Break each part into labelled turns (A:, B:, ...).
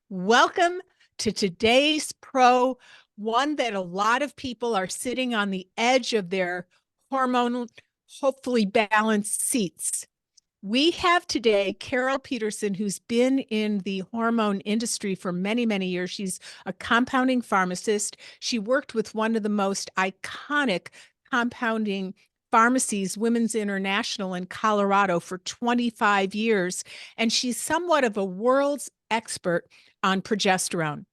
A: Welcome to today's pro, one that a lot of people are sitting on the edge of their hormonal, hopefully balanced seats. We have today Carol Petersen, who's been in the hormone industry for many, many years. She's a compounding pharmacist. She worked with one of the most iconic compounding pharmacies, Women's International in Colorado, for 25 years. And she's somewhat of a world's expert on progesterone.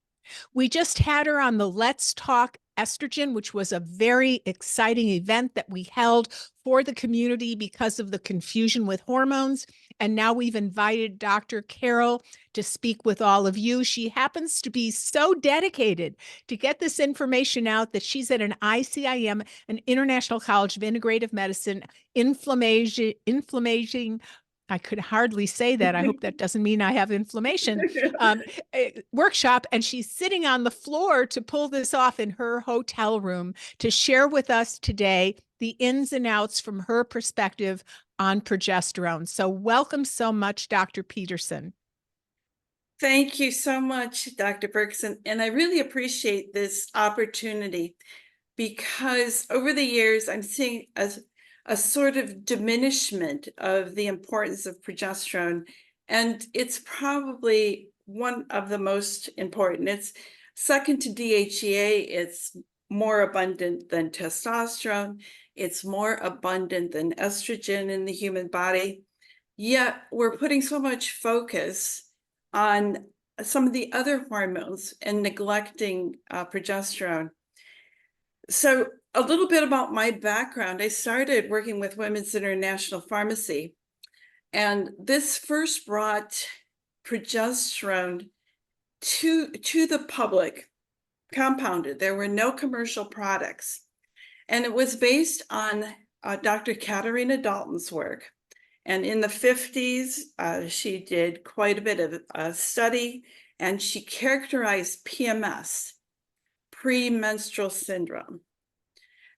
A: We just had her on the Let's Talk Estrogen, which was a very exciting event that we held for the community because of the confusion with hormones. And now we've invited Dr. Carol to speak with all of you. She happens to be so dedicated to get this information out that she's at an ICIM, an International College of Integrative Medicine, inflammation. I could hardly say that. I hope that doesn't mean I have inflammation. Workshop, and she's sitting on the floor to pull this off in her hotel room to share with us today the ins and outs from her perspective on progesterone. So welcome so much, Dr. Petersen.
B: Thank you so much, Dr. Burkson. And I really appreciate this opportunity because over the years, I'm seeing a sort of diminishment of the importance of progesterone. And it's probably one of the most important. It's second to DHEA. It's more abundant than testosterone. It's more abundant than estrogen in the human body. Yet we're putting so much focus on some of the other hormones and neglecting progesterone. So a little bit about my background. I started working with Women's International Pharmacy, and this first brought progesterone to the public, compounded. There were no commercial products. And it was based on Dr. Katarina Dalton's work. And in the 50s, she did quite a bit of study, and she characterized PMS, premenstrual syndrome.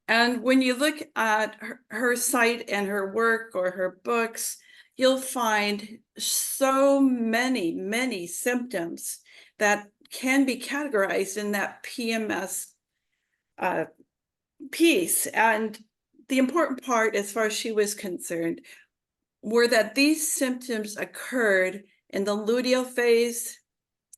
B: And when you look at her site and her work or her books, you'll find so many symptoms that can be categorized in that PMS piece. And the important part, as far as she was concerned, were that these symptoms occurred in the luteal phase,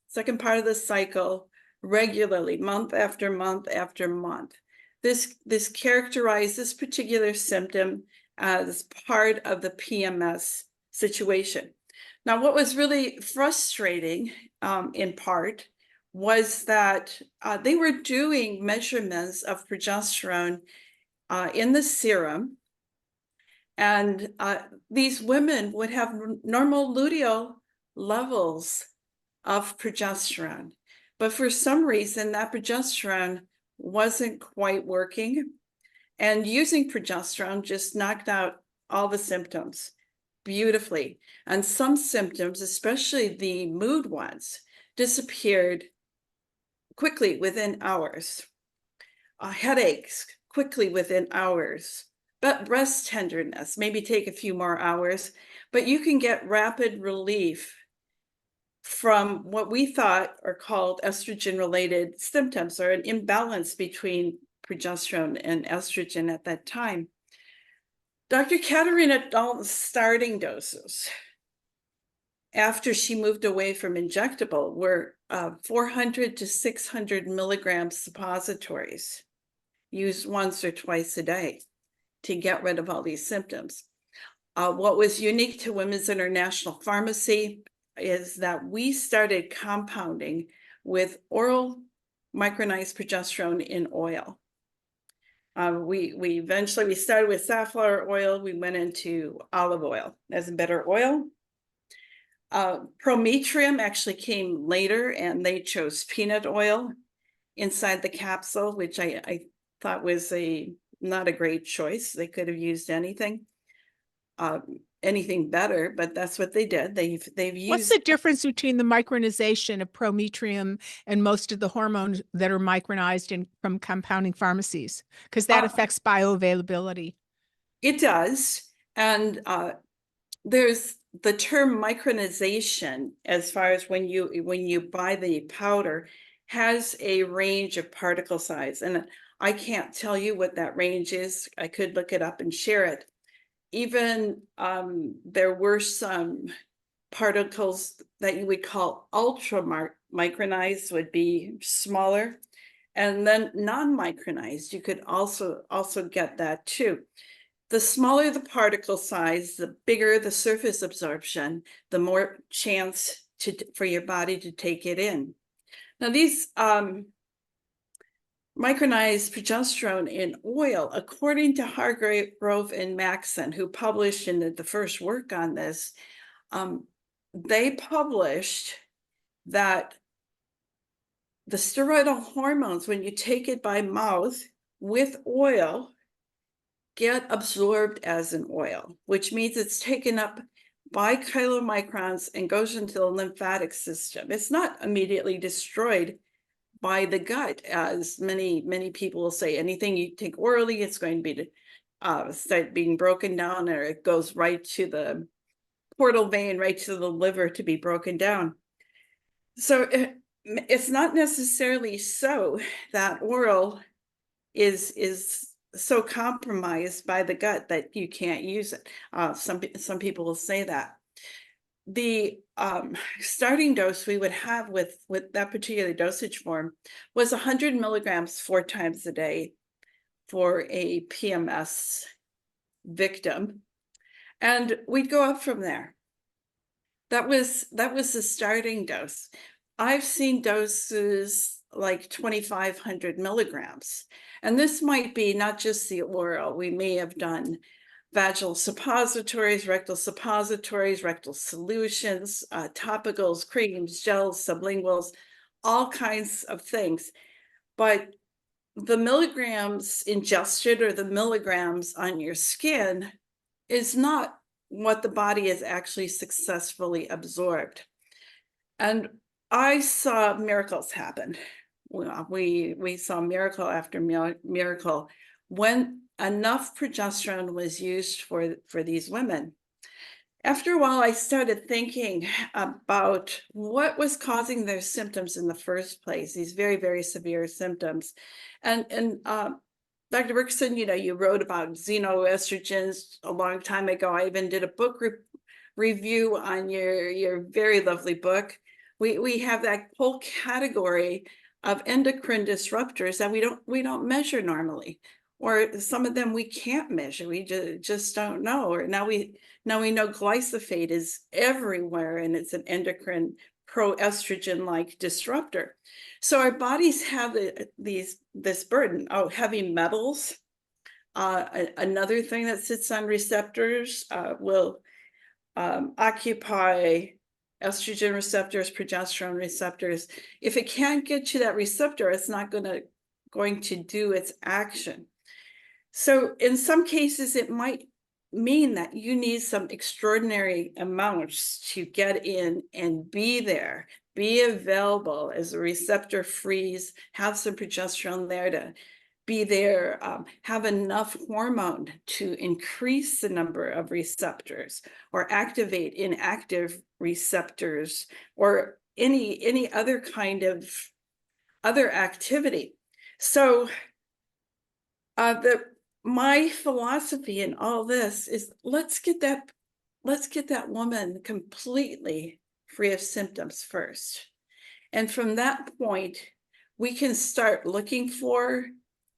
B: second part of the cycle, regularly, month after month after month. This characterized this particular symptom as part of the PMS situation. Now, what was really frustrating in part was that they were doing measurements of progesterone in the serum, and these women would have normal luteal levels of progesterone. But for some reason, that progesterone wasn't quite working. And using progesterone just knocked out all the symptoms beautifully. And some symptoms, especially the mood ones, disappeared quickly within hours. Headaches quickly within hours. But breast tenderness, maybe take a few more hours, but you can get rapid relief from what we thought are called estrogen-related symptoms, or an imbalance between progesterone and estrogen at that time. Dr. Katarina Dalton's starting doses, after she moved away from injectable, were 400 to 600 milligrams suppositories, used once or twice a day to get rid of all these symptoms. What was unique to Women's International Pharmacy is that we started compounding with oral micronized progesterone in oil. We eventually started with safflower oil. We went into olive oil as a better oil. Prometrium actually came later, and they chose peanut oil inside the capsule, which I thought was not a great choice. They could have used anything better, but that's what they did. They've used.
A: What's the difference between the micronization of prometrium and most of the hormones that are micronized from compounding pharmacies? Because that affects bioavailability.
B: It does. And there's the term micronization, as far as when you buy the powder, has a range of particle size, and I can't tell you what that range is. I could look it up and share it. Even there were some particles that you would call ultra micronized, would be smaller, and then non-micronized, you could also get that too. The smaller the particle size, the bigger the surface absorption, the more chance for your body to take it in. Now, these micronized progesterone in oil, according to Hargrove and Maxon, who published in the first work on this, they published that the steroidal hormones, when you take it by mouth with oil, get absorbed as an oil, which means it's taken up by chylomicrons and goes into the lymphatic system. It's not immediately destroyed by the gut, as many people will say. Anything you take orally, it's going to be start being broken down, or it goes right to the portal vein, right to the liver to be broken down. So it's not necessarily so that oral is so compromised by the gut that you can't use it. Some people will say that. The starting dose we would have with that particular dosage form was 100 milligrams 4 times a day for a PMS victim, and we'd go up from there. That was the starting dose. I've seen doses like 2,500 milligrams, and this might be not just the oral. We may have done vaginal suppositories, rectal solutions, topicals, creams, gels, sublinguals, all kinds of things. But the milligrams ingested or the milligrams on your skin is not what the body has actually successfully absorbed. And I saw miracles happen. We saw miracle after miracle when enough progesterone was used for these women. After a while, I started thinking about what was causing their symptoms in the first place, these very, very severe symptoms. And Dr. Burkson, you wrote about xenoestrogens a long time ago. I even did a book review on your very lovely book. We have that whole category of endocrine disruptors that we don't measure normally, or some of them we can't measure. We just don't know. Or now we know glyphosate is everywhere, and it's an endocrine proestrogen-like disruptor. So our bodies have this burden. Oh, heavy metals. Another thing that sits on receptors will occupy estrogen receptors, progesterone receptors. If it can't get to that receptor, it's not going to do its action. So in some cases, it might mean that you need some extraordinary amounts to get in and be there, be available as a receptor freeze, have some progesterone there to be there, have enough hormone to increase the number of receptors or activate inactive receptors or any other kind of other activity. So my philosophy in all this is let's get that woman completely free of symptoms first. And from that point, we can start looking for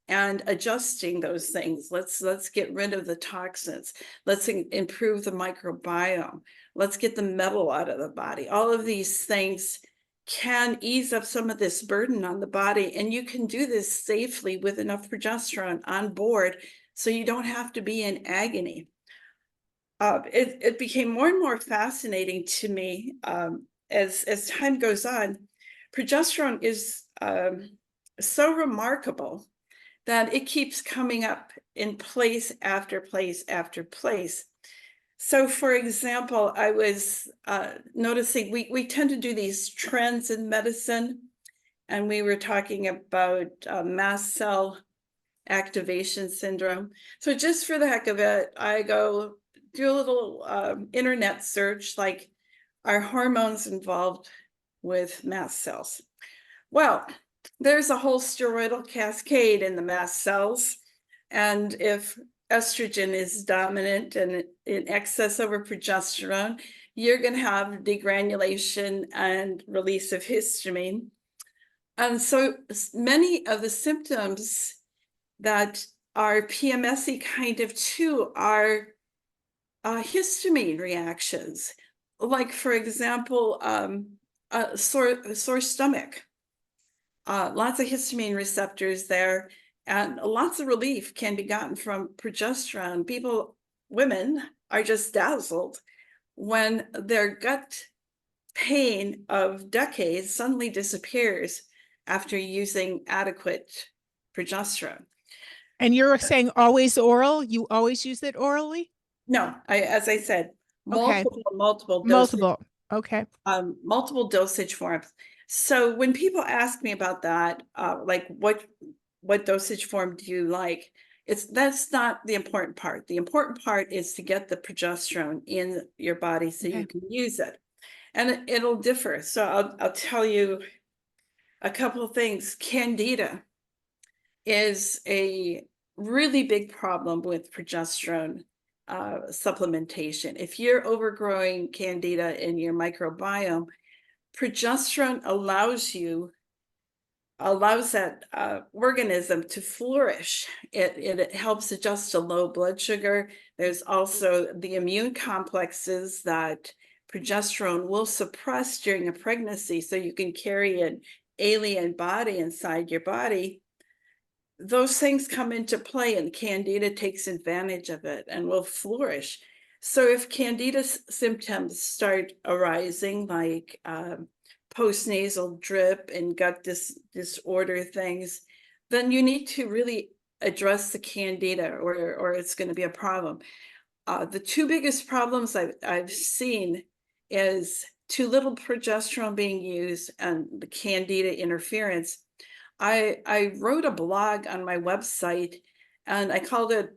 B: and adjusting those things. Let's get rid of the toxins. Let's improve the microbiome. Let's get the metal out of the body. All of these things can ease up some of this burden on the body, and you can do this safely with enough progesterone on board so you don't have to be in agony. It became more and more fascinating to me as time goes on. Progesterone is so remarkable that it keeps coming up in place after place after place. So for example, I was noticing we tend to do these trends in medicine, and we were talking about mast cell activation syndrome. So just for the heck of it, I go do a little internet search, like, are hormones involved with mast cells? Well, there's a whole steroidal cascade in the mast cells. And if estrogen is dominant and in excess over progesterone, you're going to have degranulation and release of histamine. And so many of the symptoms that are PMSy kind of too are histamine reactions. Like, for example, a sore stomach. Lots of histamine receptors there, and lots of relief can be gotten from progesterone. Women are just dazzled when their gut pain of decades suddenly disappears after using adequate progesterone.
A: And you're saying always oral? You always use it orally?
B: No, as I said,
A: Okay.
B: multiple dosage,
A: Multiple. Okay.
B: multiple dosage forms. So when people ask me about that, like what dosage form do you like? That's not the important part. The important part is to get the progesterone in your body so you can use it. And it'll differ. So I'll tell you a couple of things. Candida is a really big problem with progesterone supplementation. If you're overgrowing candida in your microbiome, progesterone allows that organism to flourish. It helps adjust to low blood sugar. There's also the immune complexes that progesterone will suppress during a pregnancy, so you can carry an alien body inside your body. Those things come into play, and candida takes advantage of it and will flourish. So if candida symptoms start arising, like postnasal drip and gut disorder things, then you need to really address the candida, or it's going to be a problem. The two biggest problems I've seen is too little progesterone being used and the candida interference. I wrote a blog on my website, and I called it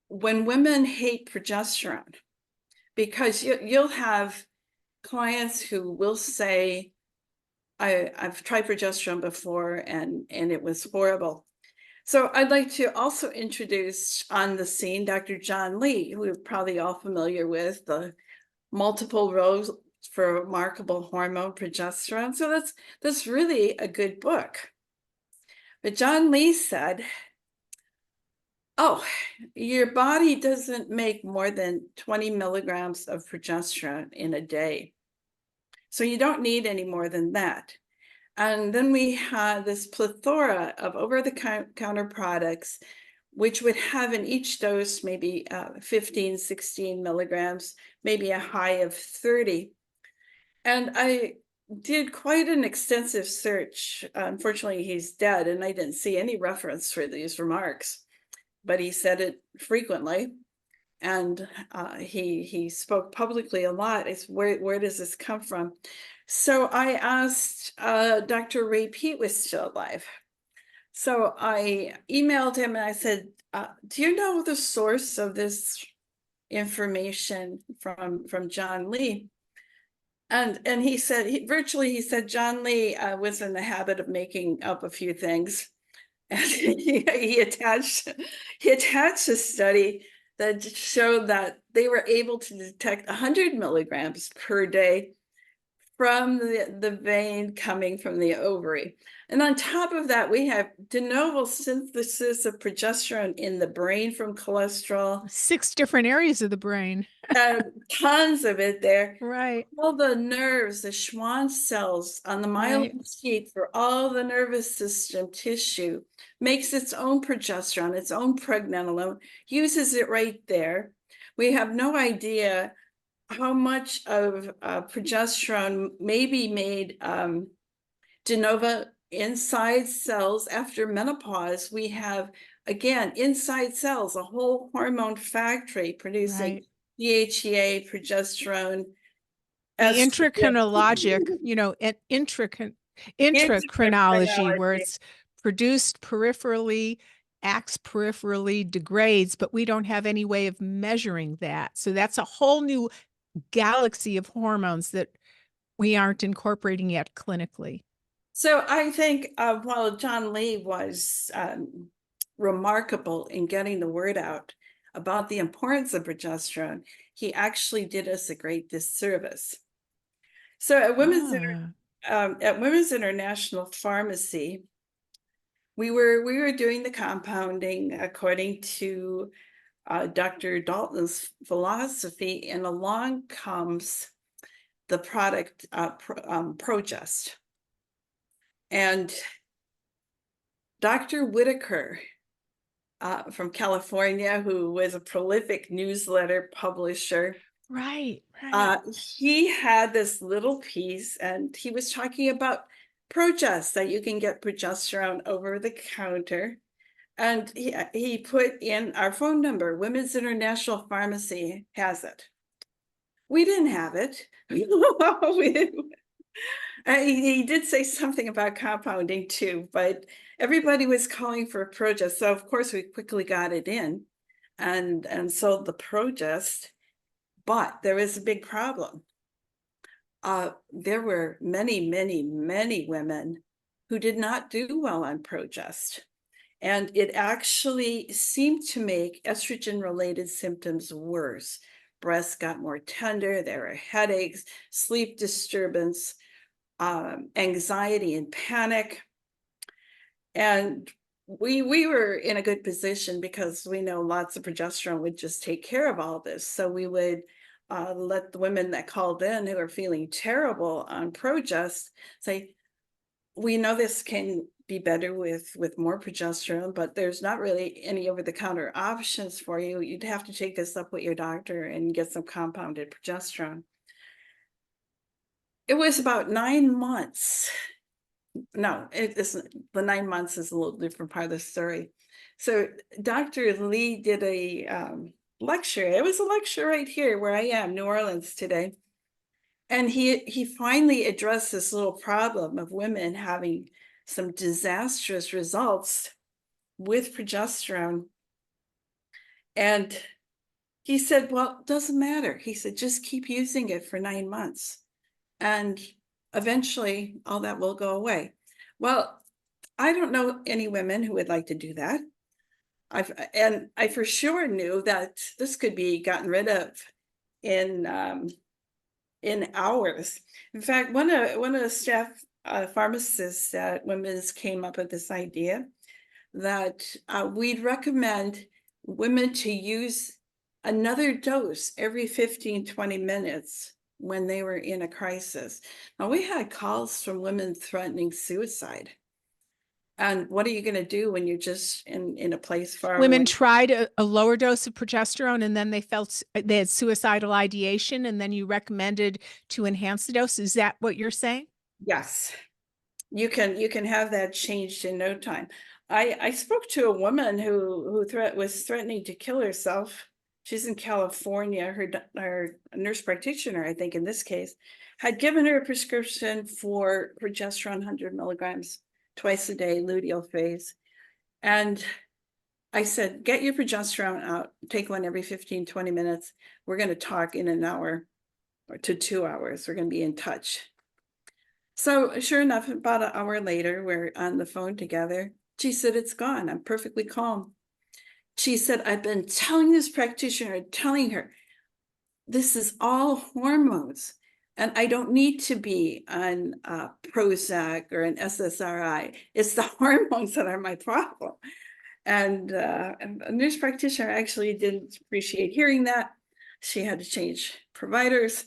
B: When Women Hate Progesterone, because you'll have clients who will say, I've tried progesterone before and it was horrible. So I'd like to also introduce on the scene Dr. John Lee, who you're probably all familiar with, the multiple roles for remarkable hormone progesterone. So that's really a good book. But John Lee said, oh, your body doesn't make more than 20 milligrams of progesterone in a day. So you don't need any more than that. And then we had this plethora of over-the-counter products, which would have in each dose maybe 15, 16 milligrams, maybe a high of 30. And I did quite an extensive search. Unfortunately, he's dead, and I didn't see any reference for these remarks, but he said it frequently. And he spoke publicly a lot. It's where does this come from? So I asked Dr. Ray Pete was still alive. So I emailed him and I said, do you know the source of this information from John Lee? And he said, he said John Lee was in the habit of making up a few things. And he attached a study that showed that they were able to detect 100 milligrams per day from the vein coming from the ovary. And on top of that, we have de novo synthesis of progesterone in the brain from cholesterol.
A: 6 different areas of the brain.
B: Tons of it there.
A: Right.
B: All the nerves, the Schwann cells on the myelin sheath for all the nervous system tissue, makes its own progesterone, its own pregnenolone, uses it right there. We have no idea how much of progesterone may be made de novo inside cells after menopause. We have, again, inside cells, a whole hormone factory producing DHEA, progesterone.
A: The intracrinologic, intracrinology, where it's produced peripherally acts peripherally, degrades, but we don't have any way of measuring that. So that's a whole new galaxy of hormones that we aren't incorporating yet clinically.
B: So I think while John Lee was remarkable in getting the word out about the importance of progesterone, he actually did us a great disservice. So at Women's International Pharmacy, we were doing the compounding according to Dr. Dalton's philosophy, and along comes the product Progest. And Dr. Whitaker from California, who was a prolific newsletter publisher,
A: Right.
B: he had this little piece, and he was talking about Progest, that you can get progesterone over the counter. And he put in our phone number. Women's International Pharmacy has it. We didn't have it. He did say something about compounding too, but everybody was calling for Progest. So of course we quickly got it in and sold the Progest, but there was a big problem. There were many women who did not do well on Progest. And it actually seemed to make estrogen-related symptoms worse. Breasts got more tender, there were headaches, sleep disturbance, anxiety and panic. And we were in a good position because we know lots of progesterone would just take care of all this. So we would let the women that called in who are feeling terrible on Progest say, we know this can be better with more progesterone, but there's not really any over-the-counter options for you. You'd have to take this up with your doctor and get some compounded progesterone. It was about 9 months. No, it isn't. The 9 months is a little different part of the story. So Dr. Lee did a lecture. It was a lecture right here where I am, New Orleans today. And he finally addressed this little problem of women having some disastrous results with progesterone. And he said, well, it doesn't matter. He said, just keep using it for 9 months. And eventually all that will go away. Well, I don't know any women who would like to do that. I for sure knew that this could be gotten rid of in hours. In fact, one of the staff pharmacists at Women's came up with this idea that we'd recommend women to use another dose every 15-20 minutes when they were in a crisis. Now, we had calls from women threatening suicide. And what are you going to do when you're just in a place far away?
A: Women tried a lower dose of progesterone and then they had suicidal ideation, and then you recommended to enhance the dose. Is that what you're saying?
B: Yes. You can have that changed in no time. I spoke to a woman who was threatening to kill herself. She's in California. Her nurse practitioner, I think in this case, had given her a prescription for progesterone 100 milligrams twice a day, luteal phase. And I said, get your progesterone out, take one every 15-20 minutes. We're going to talk in an hour or to 2 hours. We're going to be in touch. So sure enough, about an hour later, we're on the phone together. She said, it's gone. I'm perfectly calm. She said, I've been telling this practitioner, telling her, this is all hormones. And I don't need to be on Prozac or an SSRI. It's the hormones that are my problem. And a nurse practitioner actually didn't appreciate hearing that. She had to change providers.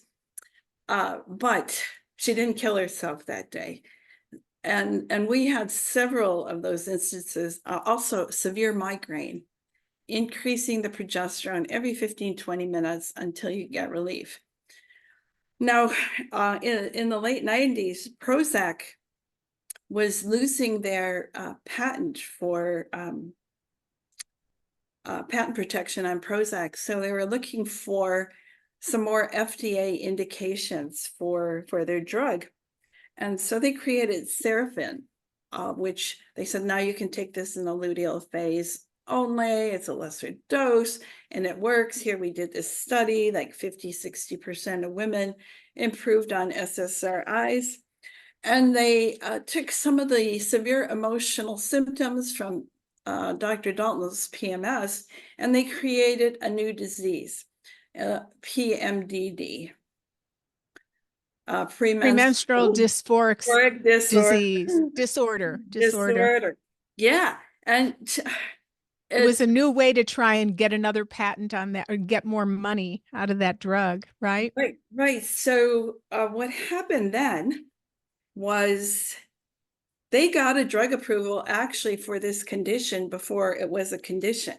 B: But she didn't kill herself that day. And we had several of those instances, also severe migraine, increasing the progesterone every 15-20 minutes until you get relief. Now, in the late 90s, Prozac was losing their patent for patent protection on Prozac. So they were looking for some more FDA indications for their drug. And so they created Seraphin, which they said, now you can take this in the luteal phase only. It's a lesser dose and it works. Here we did this study, like 50-60% of women improved on SSRIs. And they took some of the severe emotional symptoms from Dr. Dalton's PMS, and they created a new disease, PMDD.
A: Premenstrual dysphoric disorder.
B: Yeah. And
A: it was a new way to try and get another patent on that or get more money out of that drug, right?
B: Right. So what happened then was they got a drug approval actually for this condition before it was a condition,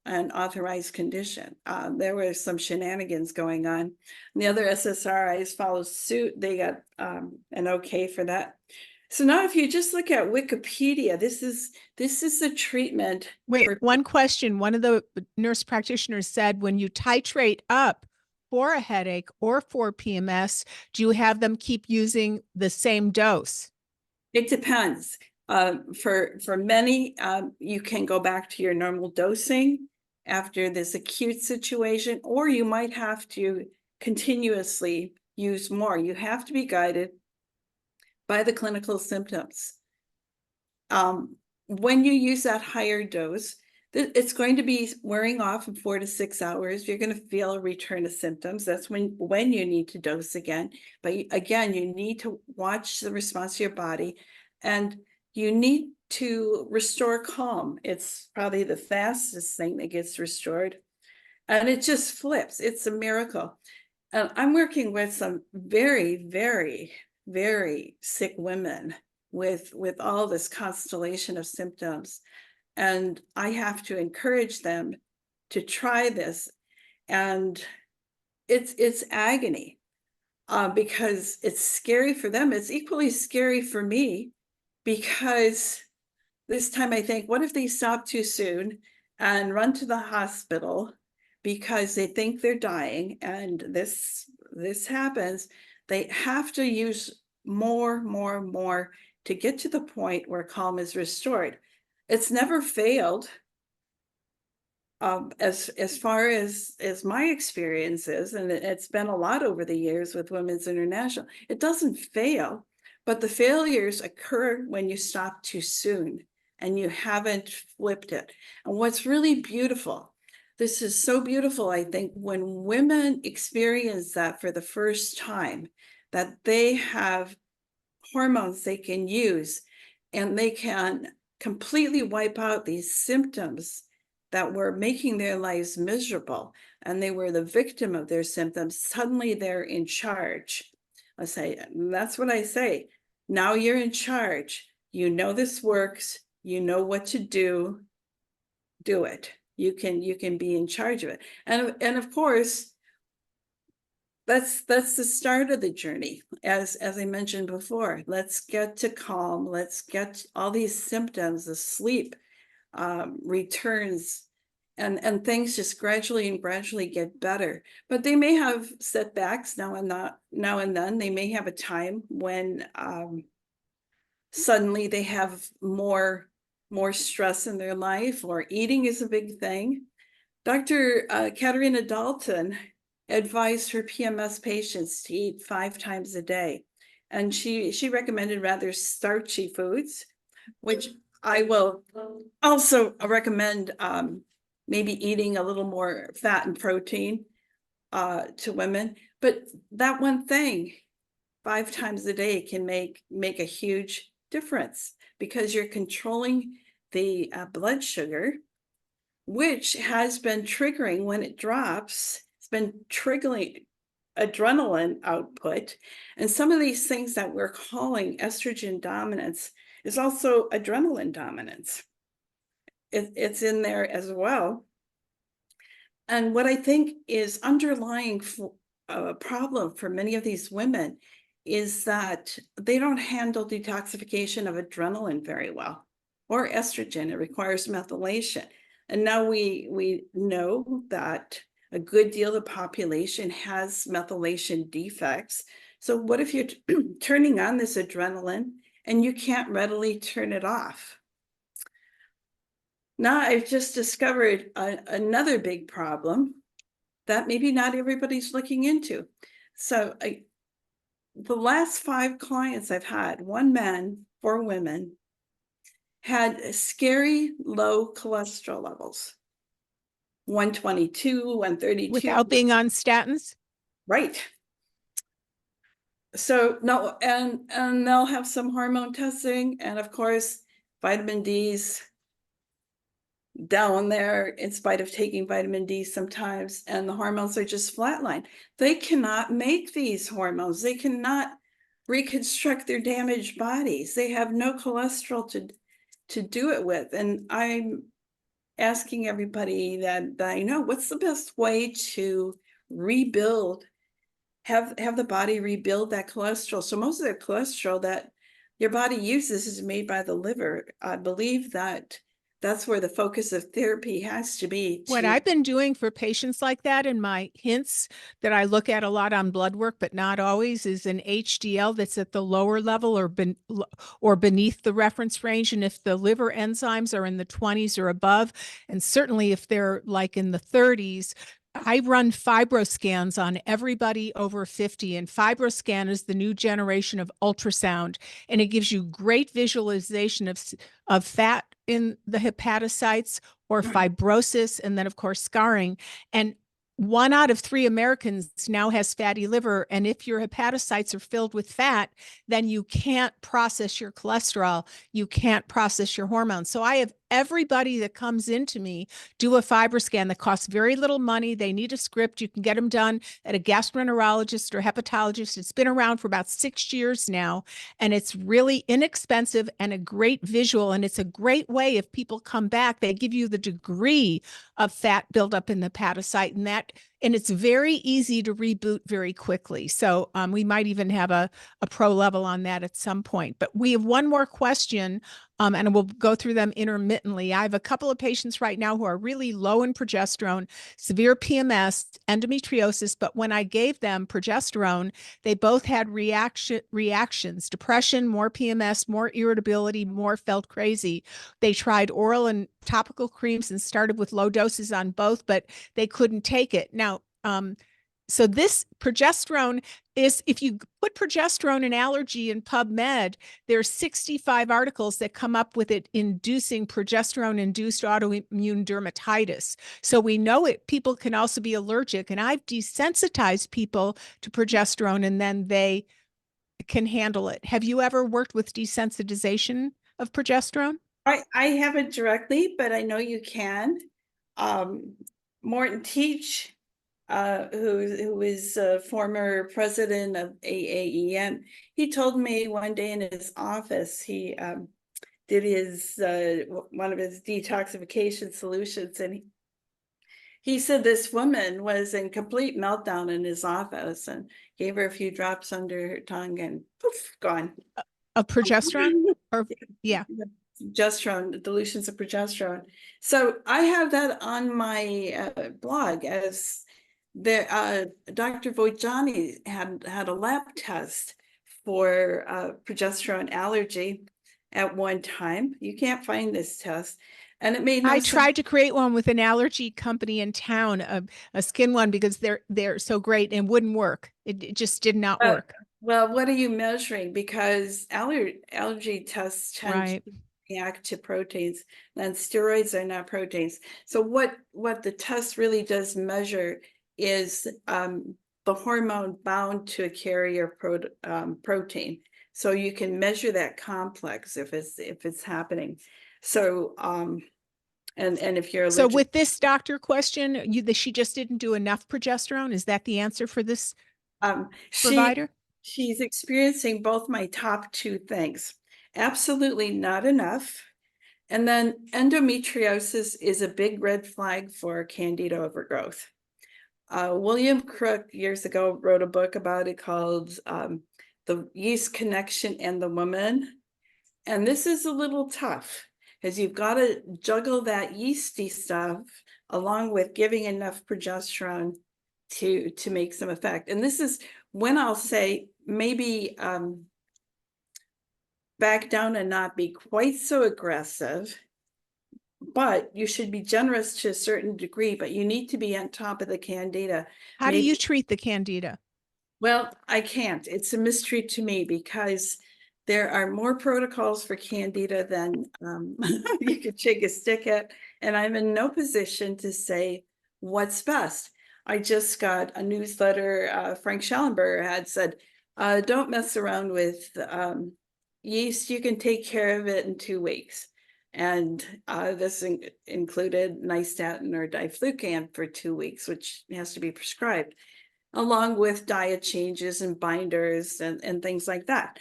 B: an authorized condition. There were some shenanigans going on. And the other SSRIs followed suit. They got an okay for that. So now if you just look at Wikipedia, this is the treatment.
A: Wait, one question. One of the nurse practitioners said when you titrate up for a headache or for PMS, do you have them keep using the same dose?
B: It depends. For many, you can go back to your normal dosing after this acute situation, or you might have to continuously use more. You have to be guided by the clinical symptoms. When you use that higher dose, it's going to be wearing off in 4 to 6 hours. You're going to feel a return of symptoms. That's when you need to dose again. But again, you need to watch the response of your body, and you need to restore calm. It's probably the fastest thing that gets restored. And it just flips. It's a miracle. And I'm working with some very, very, very sick women with all this constellation of symptoms. And I have to encourage them to try this. And it's agony because it's scary for them. It's equally scary for me because this time I think, what if they stop too soon and run to the hospital because they think they're dying and this happens? They have to use more to get to the point where calm is restored. It's never failed. As far as my experience is, and it's been a lot over the years with Women's International, it doesn't fail, but the failures occur when you stop too soon and you haven't flipped it. And what's really beautiful, this is so beautiful, I think, when women experience that for the first time, that they have hormones they can use and they can completely wipe out these symptoms that were making their lives miserable, and they were the victim of their symptoms. Suddenly they're in charge. That's what I say. Now you're in charge. You know this works. You know what to do. Do it. You can be in charge of it. And of course, that's the start of the journey. As I mentioned before, let's get to calm. Let's get all these symptoms, the sleep returns, and things just gradually get better. But they may have setbacks now and then. They may have a time when suddenly they have more stress in their life, or eating is a big thing. Dr. Katarina Dalton advised her PMS patients to eat 5 times a day. And she recommended rather starchy foods, which I will also recommend maybe eating a little more fat and protein to women. But that one thing, 5 times a day, can make a huge difference, because you're controlling the blood sugar, which has been triggering when it drops. It's been triggering adrenaline output. And some of these things that we're calling estrogen dominance is also adrenaline dominance. It's in there as well. And what I think is underlying a problem for many of these women is that they don't handle detoxification of adrenaline very well, or estrogen. It requires methylation. And now we know that a good deal of the population has methylation defects. So what if you're turning on this adrenaline and you can't readily turn it off. Now I've just discovered another big problem that maybe not everybody's looking into. So the last 5 clients I've had, 1 man, 4 women, had scary low cholesterol levels. 122, 132.
A: Without being on statins?
B: Right. So no, and they'll have some hormone testing, and of course, vitamin D's down there in spite of taking vitamin D sometimes, and the hormones are just flatline. They cannot make these hormones. They cannot reconstruct their damaged bodies. They have no cholesterol to do it with. And I'm asking everybody that I know, what's the best way to rebuild, have the body rebuild that cholesterol? So most of the cholesterol that your body uses is made by the liver. I believe that that's where the focus of therapy has to be.
A: What I've been doing for patients like that, and my hints that I look at a lot on blood work, but not always, is an HDL that's at the lower level or beneath the reference range. And if the liver enzymes are in the 20s or above, and certainly if they're like in the 30s, I run fibroscans on everybody over 50, and fibroscan is the new generation of ultrasound, and it gives you great visualization of fat in the hepatocytes or fibrosis, and then of course scarring. And 1 out of 3 Americans now has fatty liver. And if your hepatocytes are filled with fat, then you can't process your cholesterol. You can't process your hormones. So I have everybody that comes into me do a FibroScan that costs very little money. They need a script. You can get them done at a gastroenterologist or hepatologist. It's been around for about 6 years now, and it's really inexpensive and a great visual. And it's a great way if people come back, they give you the degree of fat buildup in the hepatocyte, and it's very easy to reboot very quickly. So we might even have a pro level on that at some point. But we have one more question, and we'll go through them intermittently. I have a couple of patients right now who are really low in progesterone, severe PMS, endometriosis, but when I gave them progesterone, they both had reactions, depression, more PMS, more irritability, more felt crazy. They tried oral and topical creams and started with low doses on both, but they couldn't take it. Now, so this progesterone is, if you put progesterone and allergy in PubMed, there's 65 articles that come up with it inducing progesterone-induced autoimmune dermatitis. So we know it. People can also be allergic, and I've desensitized people to progesterone, and then they can handle it. Have you ever worked with desensitization of progesterone?
B: I haven't directly, but I know you can. Morton Teach, who is a former president of AAEM, he told me one day in his office, he did his one of his detoxification solutions, and he said this woman was in complete meltdown in his office, and gave her a few drops under her tongue, and poof, gone.
A: Of progesterone? Or yeah.
B: Progesterone, dilutions of progesterone. So I have that on my blog, as the Dr. Vojani had a lab test for progesterone allergy at one time. You can't find this test, and it made no
A: I
B: sense.
A: tried to create one with an allergy company in town, a skin one, because they're so great, and wouldn't work. It just did not work.
B: Well, what are you measuring? Because allergy tests tend to react to proteins, and steroids are not proteins. So what the test really does measure is the hormone bound to a carrier protein. So you can measure that complex if it's happening. So and if you're allergic.
A: So with this doctor question, she just didn't do enough progesterone. Is that the answer for this provider?
B: She's experiencing both my top 2 things. Absolutely not enough. And then endometriosis is a big red flag for candida overgrowth. William Crook years ago wrote a book about it called The Yeast Connection and the Woman. And this is a little tough, because you've got to juggle that yeasty stuff along with giving enough progesterone to make some effect. And this is when I'll say maybe back down and not be quite so aggressive. But you should be generous to a certain degree, but you need to be on top of the candida.
A: How do you treat the candida?
B: Well, I can't. It's a mystery to me because there are more protocols for candida than you could shake a stick at, and I'm in no position to say what's best. I just got a newsletter. Frank Schallenberger had said, don't mess around with yeast. You can take care of it in 2 weeks. And this included nystatin or diflucan for 2 weeks, which has to be prescribed, along with diet changes and binders and things like that.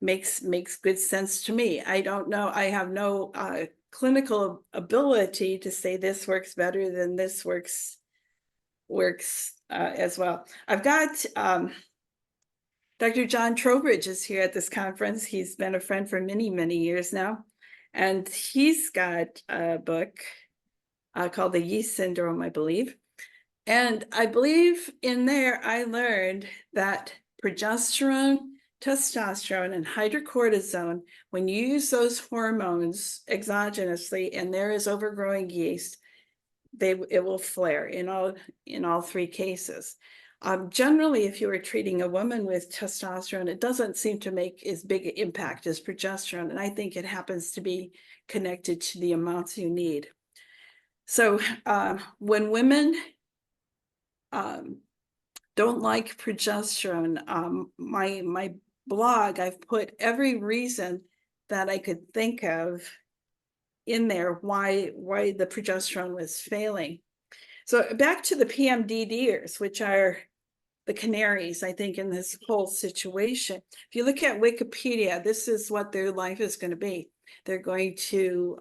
B: Makes good sense to me. I don't know. I have no clinical ability to say this works better than this works as well. I've got Dr. John Trowbridge is here at this conference. He's been a friend for many, many years now. And he's got a book called The Yeast Syndrome, I believe. And I believe in there, I learned that progesterone, testosterone, and hydrocortisone, when you use those hormones exogenously and there is overgrowing yeast, it will flare in all 3 cases. Generally, if you were treating a woman with testosterone, it doesn't seem to make as big an impact as progesterone. And I think it happens to be connected to the amounts you need. So when women don't like progesterone, my blog, I've put every reason that I could think of in there why the progesterone was failing. So back to the PMDDers, which are the canaries, I think, in this whole situation. If you look at Wikipedia, this is what their life is going to be. They're going to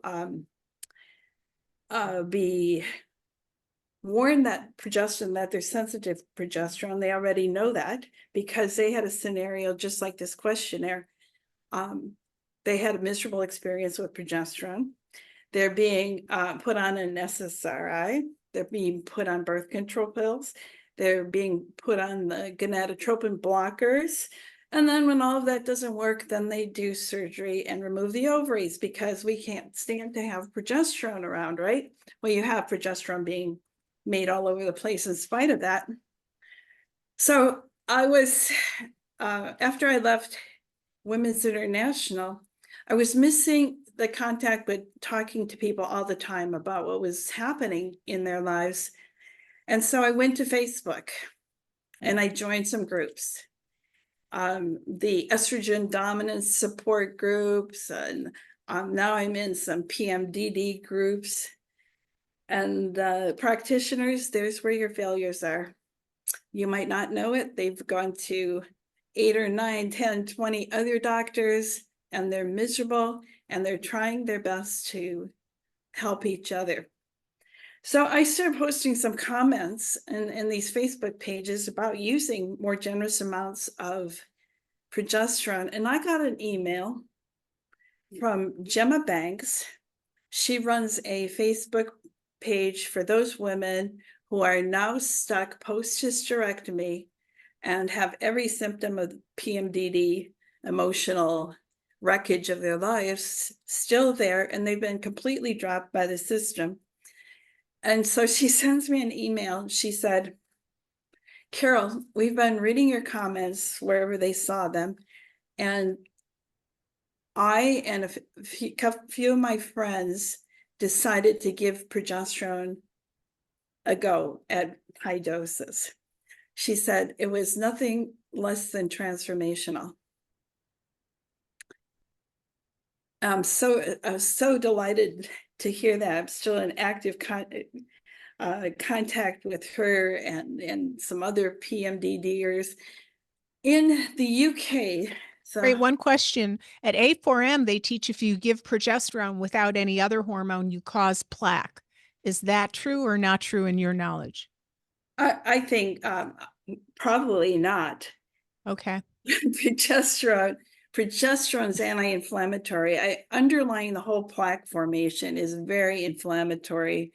B: be warned that progesterone, that they're sensitive to progesterone. They already know that because they had a scenario just like this questionnaire. They had a miserable experience with progesterone. They're being put on an SSRI. They're being put on birth control pills. They're being put on the gonadotropin blockers. And then when all of that doesn't work, then they do surgery and remove the ovaries because we can't stand to have progesterone around, right? Well, you have progesterone being made all over the place in spite of that. So I was, after I left Women's International, I was missing the contact with talking to people all the time about what was happening in their lives. And so I went to Facebook and I joined some groups. The estrogen dominance support groups, and now I'm in some PMDD groups. And practitioners, there's where your failures are. You might not know it. They've gone to 8 or 9, 10, 20 other doctors, and they're miserable, and they're trying their best to help each other. So I started posting some comments in these Facebook pages about using more generous amounts of progesterone. And I got an email from Gemma Banks. She runs a Facebook page for those women who are now stuck post-hysterectomy and have every symptom of PMDD, emotional wreckage of their lives still there, and they've been completely dropped by the system. And so she sends me an email. She said, Carol, we've been reading your comments wherever they saw them, and I and a few of my friends decided to give progesterone a go at high doses. She said it was nothing less than transformational. I was so delighted to hear that. I'm still in active contact with her and some other PMDDers in the UK. So,
A: Great. One question. At A4M, they teach if you give progesterone without any other hormone, you cause plaque. Is that true or not true in your knowledge?
B: I think probably not.
A: Okay.
B: Progesterone's anti-inflammatory. Underlying the whole plaque formation is a very inflammatory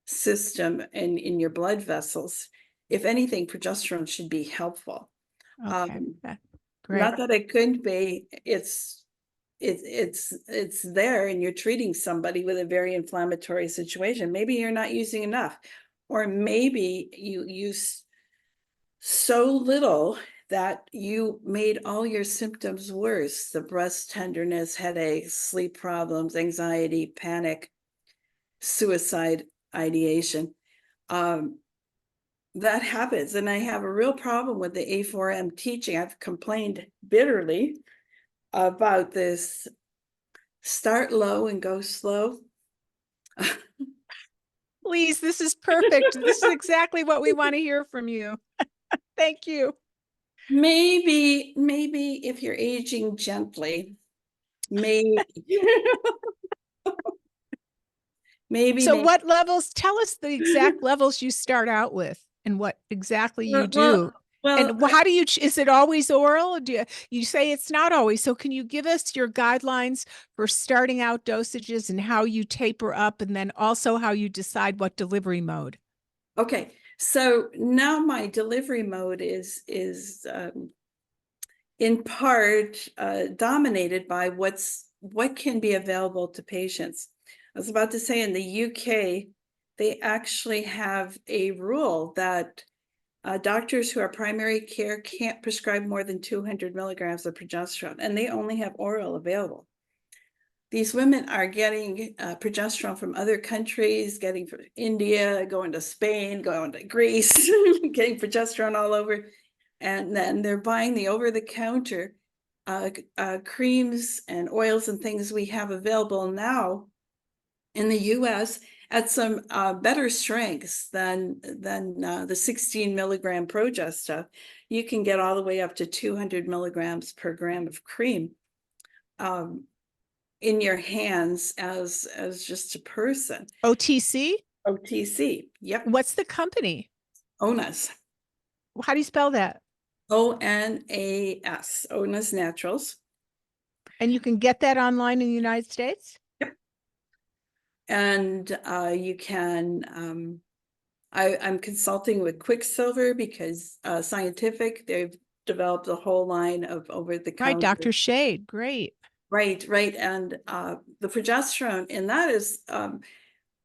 B: system in your blood vessels. If anything, progesterone should be helpful.
A: Okay. Great.
B: Not that it couldn't be. It's it's there and you're treating somebody with a very inflammatory situation. Maybe you're not using enough, or maybe you use so little that you made all your symptoms worse: the breast tenderness, headaches, sleep problems, anxiety, panic, suicide ideation. That happens. And I have a real problem with the A4M teaching. I've complained bitterly about this start low and go slow.
A: Please, this is perfect. This is exactly what we want to hear from you. Thank you.
B: Maybe if you're aging gently, maybe.
A: So what levels, tell us the exact levels you start out with and what exactly you do. And how do you, is it always oral? You say it's not always. So can you give us your guidelines for starting out dosages and how you taper up, and then also how you decide what delivery mode?
B: Okay, so now my delivery mode is in part dominated by what can be available to patients. I was about to say, in the UK, they actually have a rule that doctors who are primary care can't prescribe more than 200 milligrams of progesterone, and they only have oral available. These women are getting progesterone from other countries, getting from India, going to Spain, going to Greece, getting progesterone all over. And then they're buying the over-the-counter creams and oils and things we have available now in the US at some better strengths than the 16 milligram Progest stuff. You can get all the way up to 200 milligrams per gram of cream in your hands as just a person.
A: OTC?
B: OTC, yep.
A: What's the company?
B: Onas.
A: How do you spell that?
B: ONAS, Onas Naturals.
A: And you can get that online in the United States?
B: Yep. And you can, I'm consulting with Quicksilver because Scientific, they've developed a whole line of over-the-counter.
A: Right, Dr. Shade, great.
B: Right. And the progesterone, and that is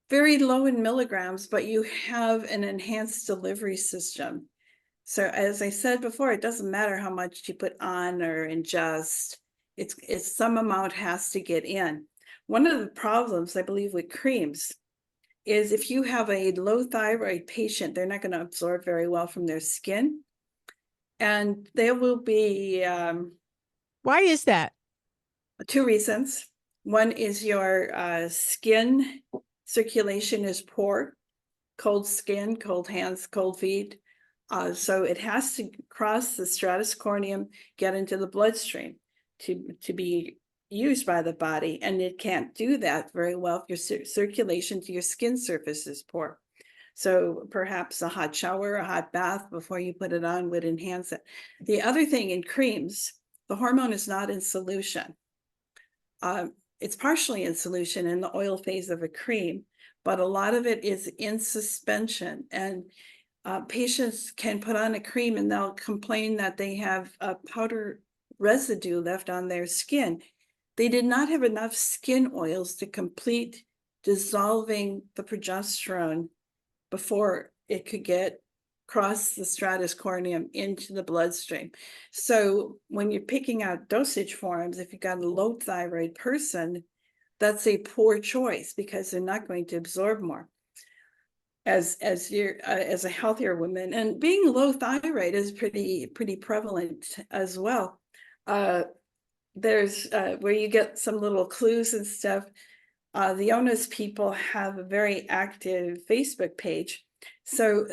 B: very low in milligrams, but you have an enhanced delivery system. So as I said before, it doesn't matter how much you put on or ingest, it's some amount has to get in. One of the problems, I believe, with creams is if you have a low thyroid patient, they're not going to absorb very well from their skin. And there will be
A: why is that?
B: Two reasons. One is your skin circulation is poor, cold skin, cold hands, cold feet. So it has to cross the stratus corneum, get into the bloodstream to be used by the body. And it can't do that very well if your circulation to your skin surface is poor. So perhaps a hot shower, a hot bath before you put it on would enhance it. The other thing in creams, the hormone is not in solution. It's partially in solution in the oil phase of a cream, but a lot of it is in suspension. And patients can put on a cream and they'll complain that they have a powder residue left on their skin. They did not have enough skin oils to complete dissolving the progesterone before it could get cross the stratus corneum into the bloodstream. So when you're picking out dosage forms, if you've got a low thyroid person, that's a poor choice because they're not going to absorb more as you're as a healthier woman. And being low thyroid is pretty prevalent as well. There's where you get some little clues and stuff. The Onas people have a very active Facebook page. So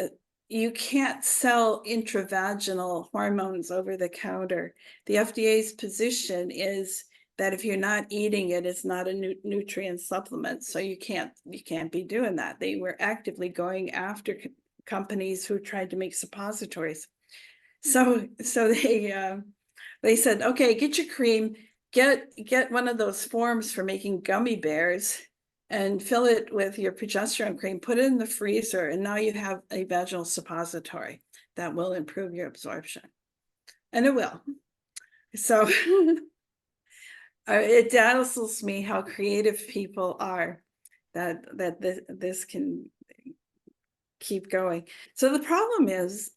B: you can't sell intravaginal hormones over the counter. The FDA's position is that if you're not eating it, it's not a nutrient supplement. So you can't be doing that. They were actively going after companies who tried to make suppositories. So they said, okay, get your cream, get one of those forms for making gummy bears and fill it with your progesterone cream, put it in the freezer, and now you have a vaginal suppository that will improve your absorption. And it will. So It dazzles me how creative people are, that this can keep going. So the problem is,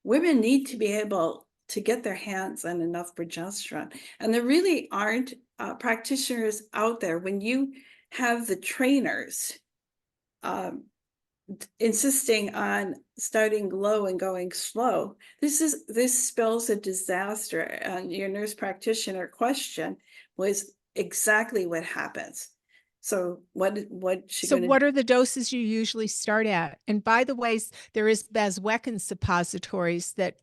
B: women need to be able to get their hands on enough progesterone, and there really aren't practitioners out there. When you have the trainers insisting on starting low and going slow, this spells a disaster. And your nurse practitioner question was exactly what happens. So what she
A: So
B: going to
A: what are the doses you usually start at? And by the way, there is Bezwecken suppositories that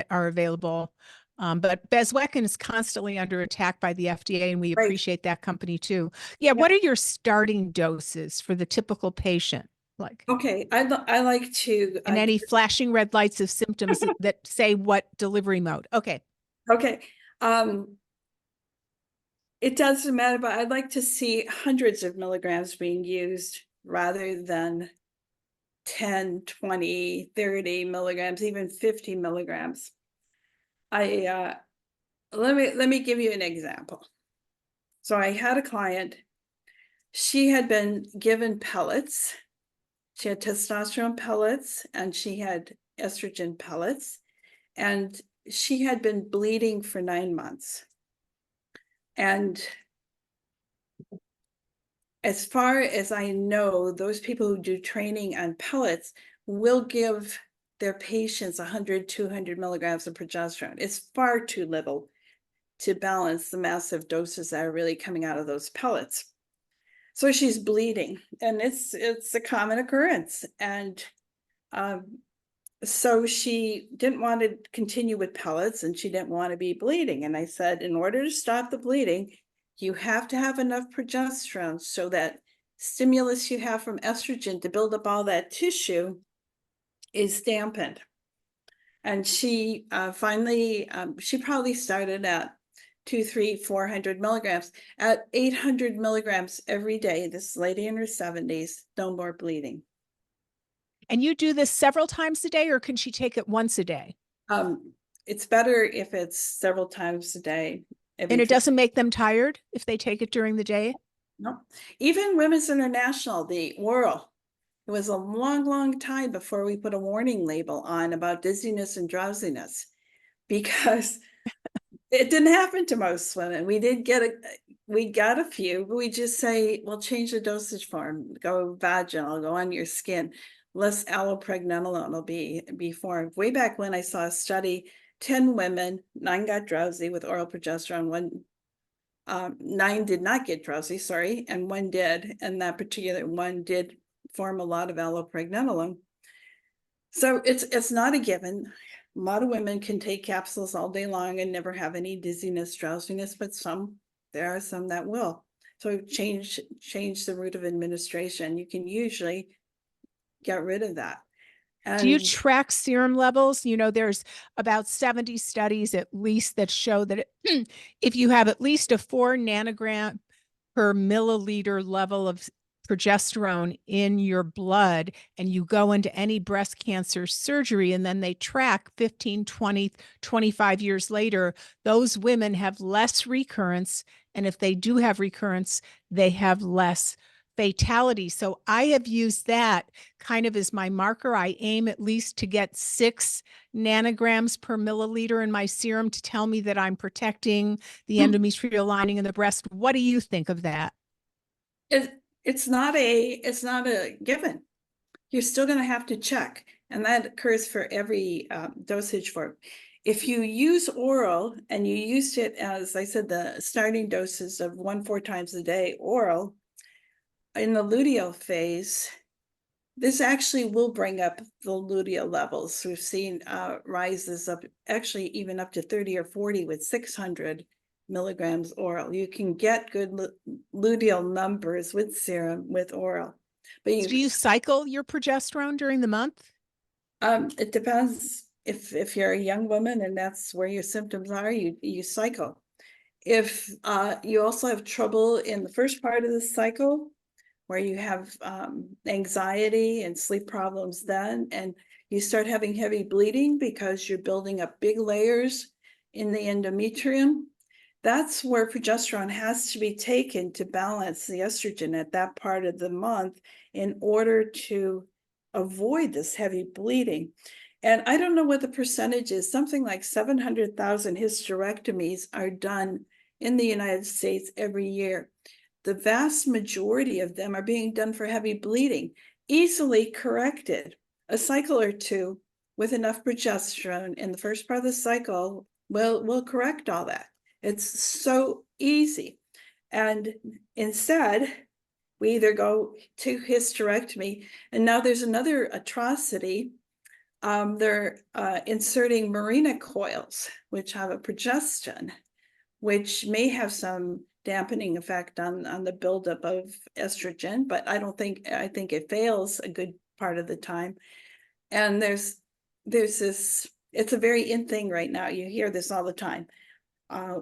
A: are available. But Bezwecken is constantly under attack by the FDA, and we
B: right?
A: appreciate that company too. Yeah,
B: Yeah.
A: what are your starting doses for the typical patient? Like,
B: Okay, I like to
A: and any flashing red lights of symptoms that say what delivery mode? Okay.
B: okay. It doesn't matter, but I'd like to see hundreds of milligrams being used rather than 10, 20, 30 milligrams, even 50 milligrams. I let me give you an example. So I had a client, she had been given pellets. She had testosterone pellets and she had estrogen pellets, and she had been bleeding for 9 months. And as far as I know, those people who do training on pellets will give their patients 100, 200 milligrams of progesterone. It's far too little to balance the massive doses that are really coming out of those pellets. So she's bleeding, and it's a common occurrence. And so she didn't want to continue with pellets, and she didn't want to be bleeding. And I said, in order to stop the bleeding, you have to have enough progesterone so that stimulus you have from estrogen to build up all that tissue is dampened. And she finally, she probably started at 200, 300, 400 milligrams. At 800 milligrams every day, this lady in her 70s, no more bleeding.
A: And you do this several times a day, or can she take it once a day?
B: It's better if it's several times a day.
A: And it doesn't make them tired if they take it during the day?
B: No, even Women's International, the oral, it was a long, long time before we put a warning label on about dizziness and drowsiness, because it didn't happen to most women. We got a few, but we just say, well, change the dosage form, go vaginal, go on your skin. Less allopregnanolone will be formed. Way back when I saw a study, 10 women, 9 got drowsy with oral progesterone, 9 did not get drowsy, sorry, and 1 did, and that particular one did form a lot of allopregnanolone. So it's not a given. A lot of women can take capsules all day long and never have any dizziness, drowsiness, but there are some that will. So change the route of administration. You can usually get rid of that.
A: Do you
B: And
A: track serum levels? You know, there's about 70 studies at least that show that if you have at least a 4 nanogram per milliliter level of progesterone in your blood, and you go into any breast cancer surgery, and then they track 15, 20, 25 years later, those women have less recurrence. And if they do have recurrence, they have less fatality. So I have used that kind of as my marker. I aim at least to get 6 nanograms per milliliter in my serum to tell me that I'm protecting the endometrial lining in the breast. What do you think of that?
B: it's not a given. You're still going to have to check, and that occurs for every dosage form. If you use oral and you used it, as I said, the starting doses of 4 times a day oral in the luteal phase, this actually will bring up the luteal levels. We've seen rises up, actually even up to 30 or 40 with 600 milligrams oral. You can get good luteal numbers with serum with oral. But
A: Do you cycle your progesterone during the month?
B: It depends. If you're a young woman and that's where your symptoms are, you cycle. If you also have trouble in the first part of the cycle, where you have anxiety and sleep problems then, and you start having heavy bleeding because you're building up big layers in the endometrium, that's where progesterone has to be taken to balance the estrogen at that part of the month in order to avoid this heavy bleeding. And I don't know what the percentage is, something like 700,000 hysterectomies are done in the United States every year. The vast majority of them are being done for heavy bleeding, easily corrected. A cycle or two with enough progesterone in the first part of the cycle will correct all that. It's so easy. And instead, we either go to hysterectomy, and now there's another atrocity. They're inserting Mirena coils, which have a progestin, which may have some dampening effect on the buildup of estrogen, but I think it fails a good part of the time. And there's this, it's a very in thing right now. You hear this all the time.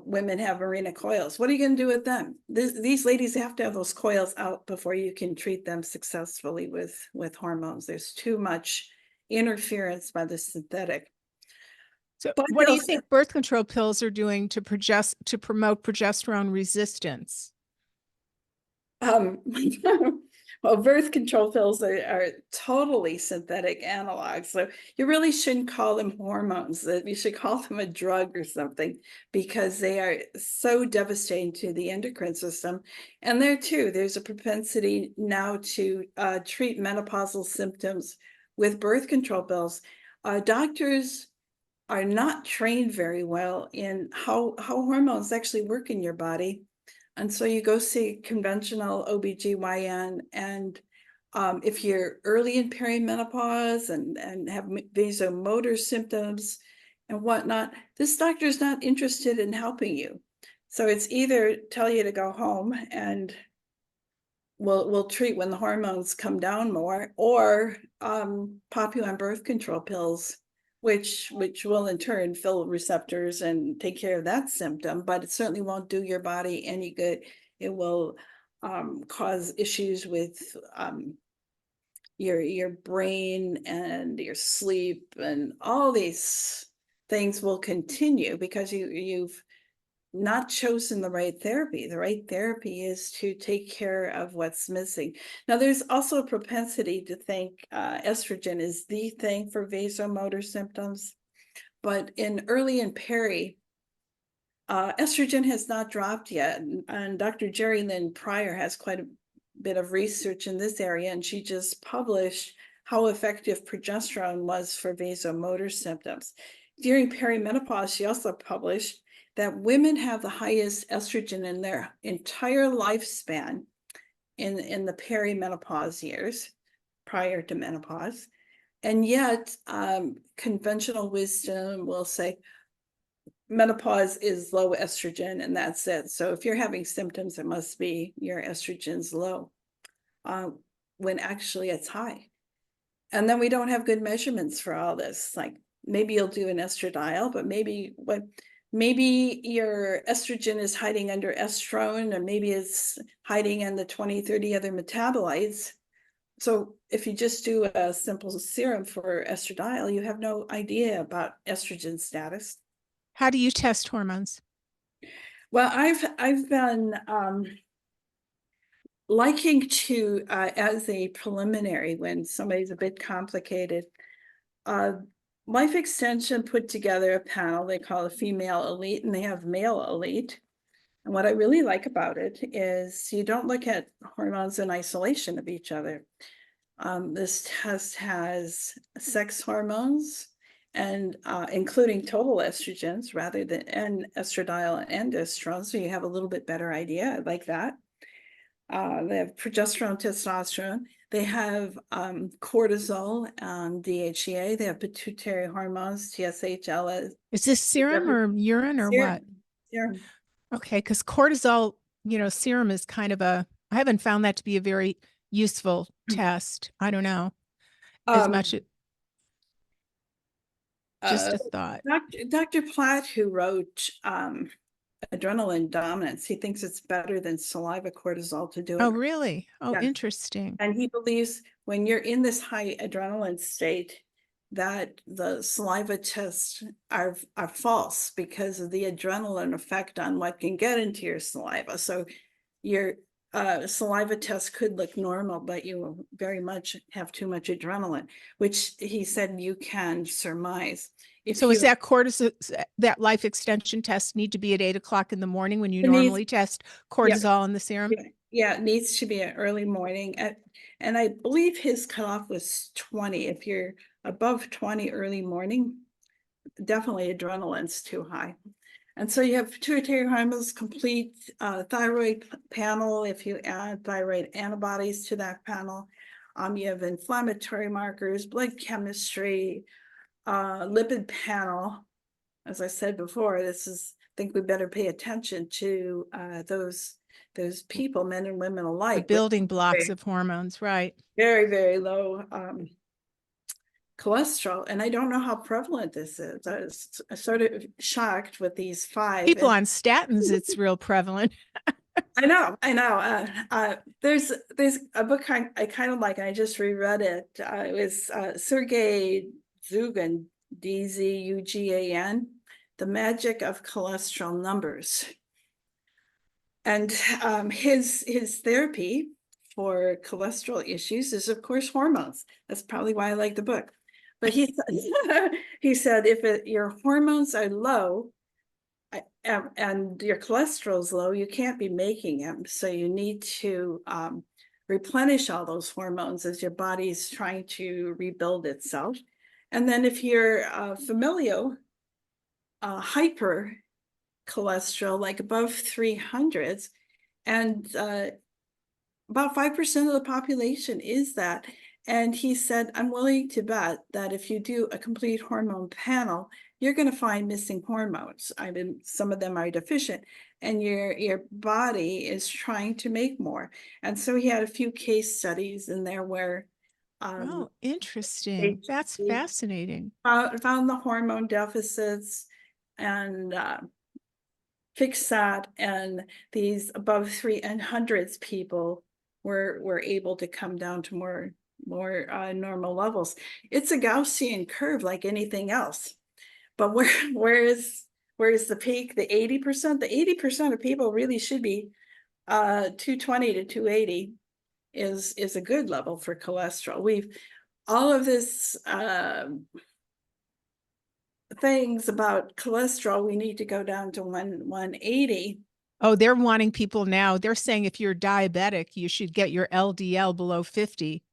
B: Women have Mirena coils. What are you going to do with them? These ladies have to have those coils out before you can treat them successfully with hormones. There's too much interference by the synthetic.
A: So
B: But
A: what do you think birth control pills are doing to promote progesterone resistance?
B: Well, birth control pills are totally synthetic analogs. So you really shouldn't call them hormones. You should call them a drug or something, because they are so devastating to the endocrine system. And there too, there's a propensity now to treat menopausal symptoms with birth control pills. Doctors are not trained very well in how hormones actually work in your body. And so you go see conventional OBGYN, and if you're early in perimenopause and have vasomotor symptoms and whatnot, this doctor is not interested in helping you. So it's either tell you to go home and we'll treat when the hormones come down more, or pop you on birth control pills, which will in turn fill receptors and take care of that symptom, but it certainly won't do your body any good. It will cause issues with your brain and your sleep, and all these things will continue because you've not chosen the right therapy. The right therapy is to take care of what's missing. Now, there's also a propensity to think estrogen is the thing for vasomotor symptoms, but in early and peri, estrogen has not dropped yet. And Dr. Jerry Lynn Pryor has quite a bit of research in this area, and she just published how effective progesterone was for vasomotor symptoms. During perimenopause, she also published that women have the highest estrogen in their entire lifespan in the perimenopause years prior to menopause. And yet conventional wisdom will say menopause is low estrogen and that's it. So if you're having symptoms, it must be your estrogen's low, when actually it's high. And then we don't have good measurements for all this. Like maybe you'll do an estradiol, but maybe your estrogen is hiding under estrone, and maybe it's hiding in the 20, 30 other metabolites. So if you just do a simple serum for estradiol, you have no idea about estrogen status.
A: How do you test hormones?
B: Well, I've been liking to, as a preliminary, when somebody's a bit complicated, Life Extension put together a panel they call a female elite, and they have male elite. And what I really like about it is you don't look at hormones in isolation of each other. This test has sex hormones, and including total estrogens rather than estradiol and estrone, so you have a little bit better idea. I like that. They have progesterone, testosterone. They have cortisol, DHEA. They have pituitary hormones, TSH, LS.
A: Is this serum or urine or what?
B: Serum.
A: Okay, because cortisol, serum is kind of I haven't found that to be a very useful test. I don't know. As much just a thought.
B: Dr. Platt, who wrote Adrenaline Dominance, he thinks it's better than saliva cortisol to do it.
A: Oh, really? Oh,
B: Yes.
A: interesting.
B: And he believes when you're in this high adrenaline state, that the saliva tests are false because of the adrenaline effect on what can get into your saliva. So your saliva test could look normal, but you very much have too much adrenaline, which he said you can surmise.
A: So is that cortisol, that life extension test need to be at 8 o'clock in the morning when you normally test cortisol in the serum?
B: Yeah, it needs to be an early morning. And I believe his cutoff was 20. If you're above 20 early morning, definitely adrenaline's too high. And so you have pituitary hormones, complete thyroid panel. If you add thyroid antibodies to that panel, you have inflammatory markers, blood chemistry, lipid panel. As I said before, I think we better pay attention to those people, men and women alike.
A: The building blocks of hormones, right?
B: Very, very low cholesterol. And I don't know how prevalent this is. I was sort of shocked with these 5.
A: People on statins, it's real prevalent.
B: I know. There's a book I kind of like, and I just reread it. It was Sergey Zugan, Dzugan, The Magic of Cholesterol Numbers. And his therapy for cholesterol issues is, of course, hormones. That's probably why I like the book. But he said, if your hormones are low and your cholesterol is low, you can't be making them. So you need to replenish all those hormones as your body is trying to rebuild itself. And then if you're familial hyper cholesterol, like above 300s, and about 5% of the population is that. And he said, I'm willing to bet that if you do a complete hormone panel, you're going to find missing hormones. I mean, some of them are deficient, and your body is trying to make more. And so he had a few case studies in there where
A: oh, interesting. That's fascinating.
B: Found the hormone deficits and fixed that, and these above 300s people were able to come down to more normal levels. It's a Gaussian curve like anything else, but where is the peak? The 80%. The 80% of people really should be 220 to 280 is a good level for cholesterol. We've all of this things about cholesterol, we need to go down to 180.
A: Oh, they're wanting people now. They're saying if you're diabetic, you should get your LDL below 50.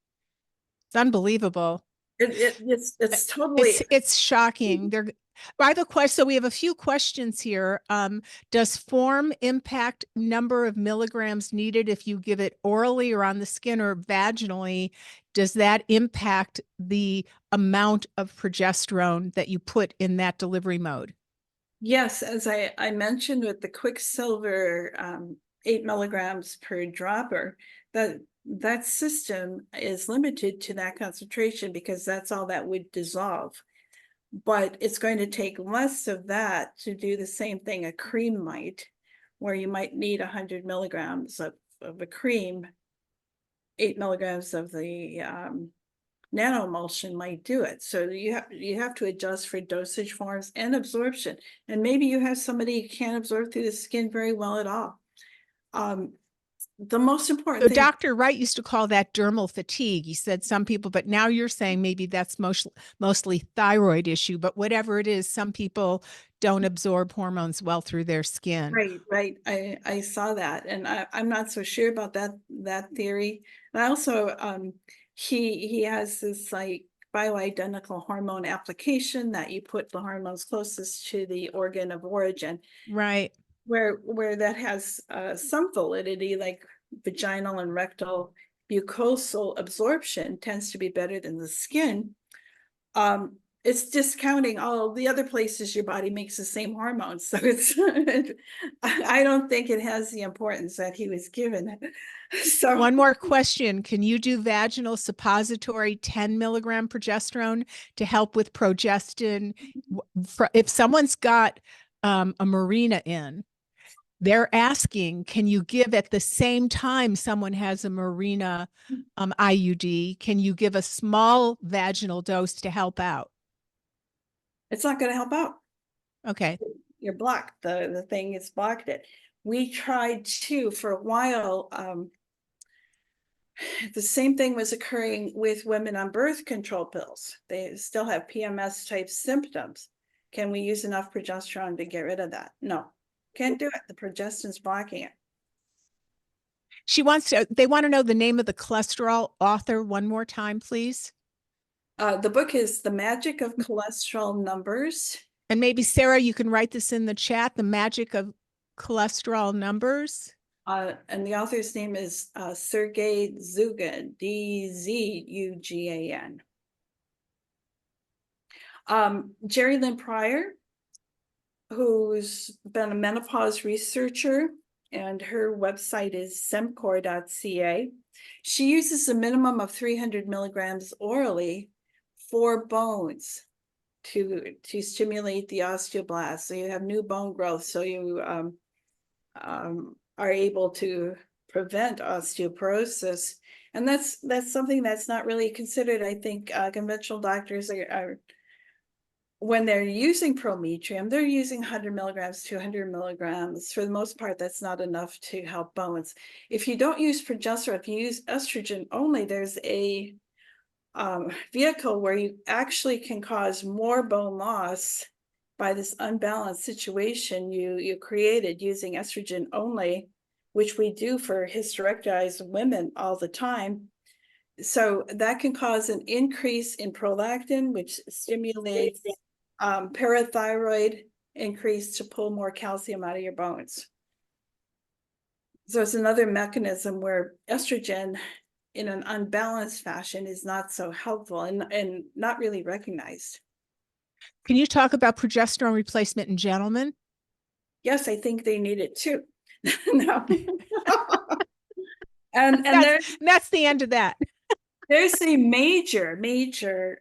A: It's unbelievable.
B: It's totally
A: it's shocking. They're by the question. So we have a few questions here. Does form impact number of milligrams needed if you give it orally or on the skin or vaginally? Does that impact the amount of progesterone that you put in that delivery mode?
B: Yes, as I mentioned with the Quicksilver 8 milligrams per dropper, that system is limited to that concentration because that's all that would dissolve. But it's going to take less of that to do the same thing a cream might, where you might need 100 milligrams of a cream. 8 milligrams of the nanoemulsion might do it. So you have to adjust for dosage forms and absorption. And maybe you have somebody who can't absorb through the skin very well at all. The most important thing.
A: Dr. Wright used to call that dermal fatigue. He said some people, but now you're saying maybe that's mostly thyroid issue, but whatever it is, some people don't absorb hormones well through their skin.
B: Right. I saw that, and I'm not so sure about that theory. And I also, he has this like bioidentical hormone application that you put the hormones closest to the organ of origin.
A: Right.
B: Where that has some validity, like vaginal and rectal mucosal absorption tends to be better than the skin. It's discounting all the other places your body makes the same hormones. So I don't think it has the importance that he was given. So
A: one more question. Can you do vaginal suppository 10 milligram progesterone to help with progestin? If someone's got a Mirena in, They're asking, can you give at the same time someone has a Mirena IUD, can you give a small vaginal dose to help out?
B: It's not going to help out.
A: Okay.
B: You're blocked. The thing is blocked it. We tried to for a while. The same thing was occurring with women on birth control pills. They still have PMS type symptoms. Can we use enough progesterone to get rid of that? No, can't do it. The progesterone's blocking it.
A: They want to know the name of the cholesterol author one more time, please.
B: The book is The Magic of Cholesterol Numbers.
A: And maybe Sarah, you can write this in the chat, The Magic of Cholesterol Numbers.
B: And the author's name is Sergey Zugan, Dzugan. Jerry Lynn Pryor, who's been a menopause researcher, and her website is semcor.ca. She uses a minimum of 300 milligrams orally for bones to stimulate the osteoblast. So you have new bone growth. So you are able to prevent osteoporosis. And that's something that's not really considered. I think conventional doctors are when they're using prometrium, they're using 100 milligrams, 200 milligrams. For the most part, that's not enough to help bones. If you don't use progesterone, if you use estrogen only, there's a vehicle where you actually can cause more bone loss by this unbalanced situation you created using estrogen only, which we do for hysterectomized women all the time. So that can cause an increase in prolactin, which stimulates parathyroid increase to pull more calcium out of your bones. So it's another mechanism where estrogen in an unbalanced fashion is not so helpful and not really recognized.
A: Can you talk about progesterone replacement in gentlemen?
B: Yes, I think they need it too. No. and
A: that's the end of that.
B: There's a major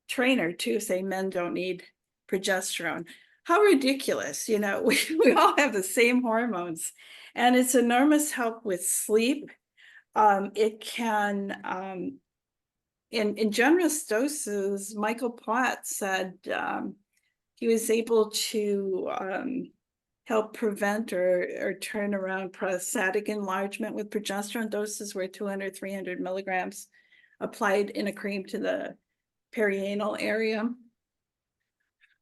B: trainer too saying men don't need progesterone. How ridiculous. We all have the same hormones, and it's enormous help with sleep. It can in generous doses. Michael Platt said he was able to help prevent or turn around prostatic enlargement with progesterone doses where 200, 300 milligrams applied in a cream to the perianal area.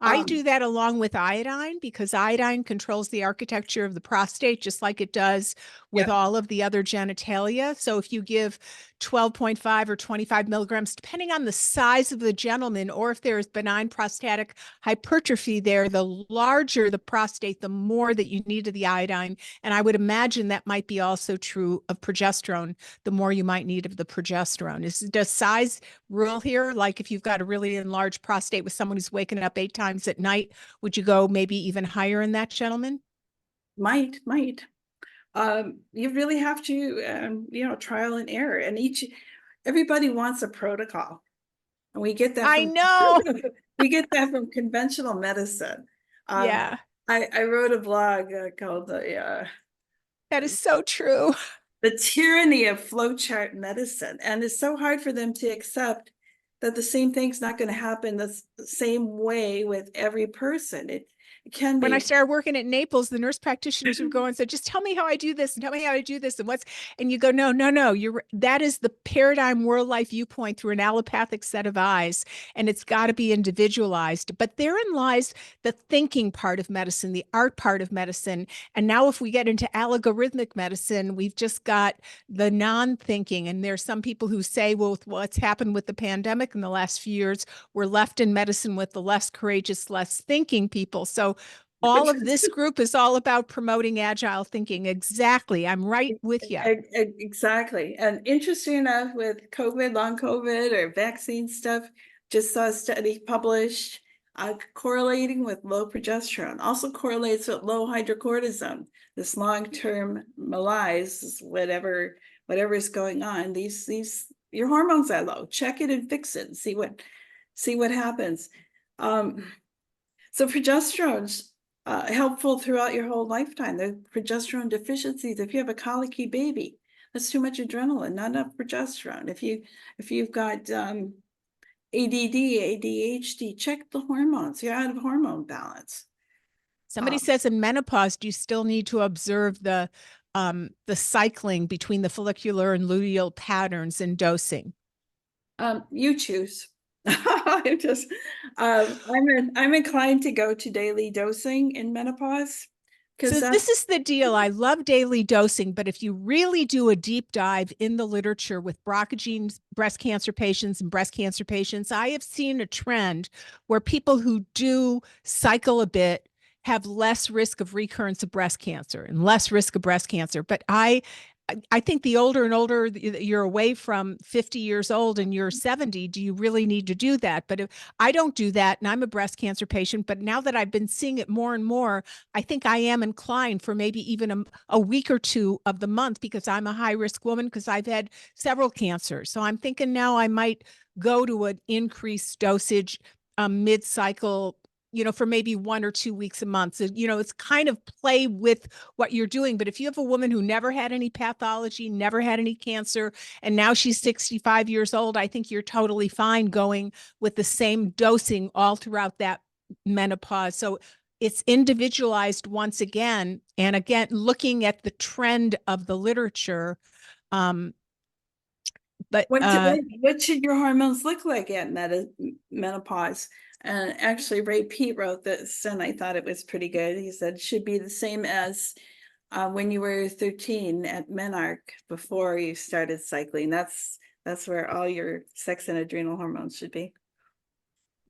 A: I do that along with iodine because iodine controls the architecture of the prostate, just like it does with all of the other genitalia. So if you give 12.5 or 25 milligrams, depending on the size of the gentleman, or if there is benign prostatic hypertrophy there, the larger the prostate, the more that you need of the iodine. And I would imagine that might be also true of progesterone, the more you might need of the progesterone. Does size rule here? Like if you've got a really enlarged prostate with someone who's waking up 8 times at night, would you go maybe even higher in that gentleman?
B: Might. You really have to, trial and error. And everybody wants a protocol, and we get that.
A: I know.
B: We get that from conventional medicine.
A: Yeah.
B: I wrote a blog called
A: That is so true.
B: The Tyranny of Flowchart Medicine, and it's so hard for them to accept that the same thing's not going to happen the same way with every person. It can be.
A: When I started working at Naples, the nurse practitioners would go and say, just tell me how I do this and tell me how I do this. And you go, no, that is the paradigm world life viewpoint through an allopathic set of eyes. And it's got to be individualized. But therein lies the thinking part of medicine, the art part of medicine. And now if we get into algorithmic medicine, we've just got the non-thinking. And there's some people who say, well, with what's happened with the pandemic in the last few years, we're left in medicine with the less courageous, less thinking people. So all of this group is all about promoting agile thinking. Exactly. I'm right with you.
B: Exactly. And interesting enough, with COVID, long COVID or vaccine stuff, just saw a study published correlating with low progesterone, also correlates with low hydrocortisone, this long-term malaise, whatever is going on. Your hormones are low. Check it and fix it and see what happens. So progesterone's helpful throughout your whole lifetime. The progesterone deficiencies, if you have a colicky baby, that's too much adrenaline, not enough progesterone. If you've got ADD, ADHD, check the hormones. You're out of hormone balance.
A: Somebody says in menopause, do you still need to observe the cycling between the follicular and luteal patterns in dosing?
B: You choose. I'm just, I'm inclined to go to daily dosing in menopause because
A: So this is the deal. I love daily dosing, but if you really do a deep dive in the literature with BRCA breast cancer patients and breast cancer patients, I have seen a trend where people who do cycle a bit have less risk of recurrence of breast cancer and less risk of breast cancer. But I think the older and older you're away from 50 years old and you're 70, do you really need to do that? But if I don't do that, and I'm a breast cancer patient, but now that I've been seeing it more and more, I think I am inclined for maybe even a week or two of the month because I'm a high risk woman because I've had several cancers. So I'm thinking now I might go to an increased dosage mid cycle, for maybe 1 or 2 weeks a month. So, it's kind of play with what you're doing. But if you have a woman who never had any pathology, never had any cancer, and now she's 65 years old, I think you're totally fine going with the same dosing all throughout that menopause. So it's individualized once again. And again, looking at the trend of the literature. But
B: what should your hormones look like at menopause? And actually, Ray Pete wrote this, and I thought it was pretty good. He said it should be the same as when you were 13 at menarche before you started cycling. That's where all your sex and adrenal hormones should be.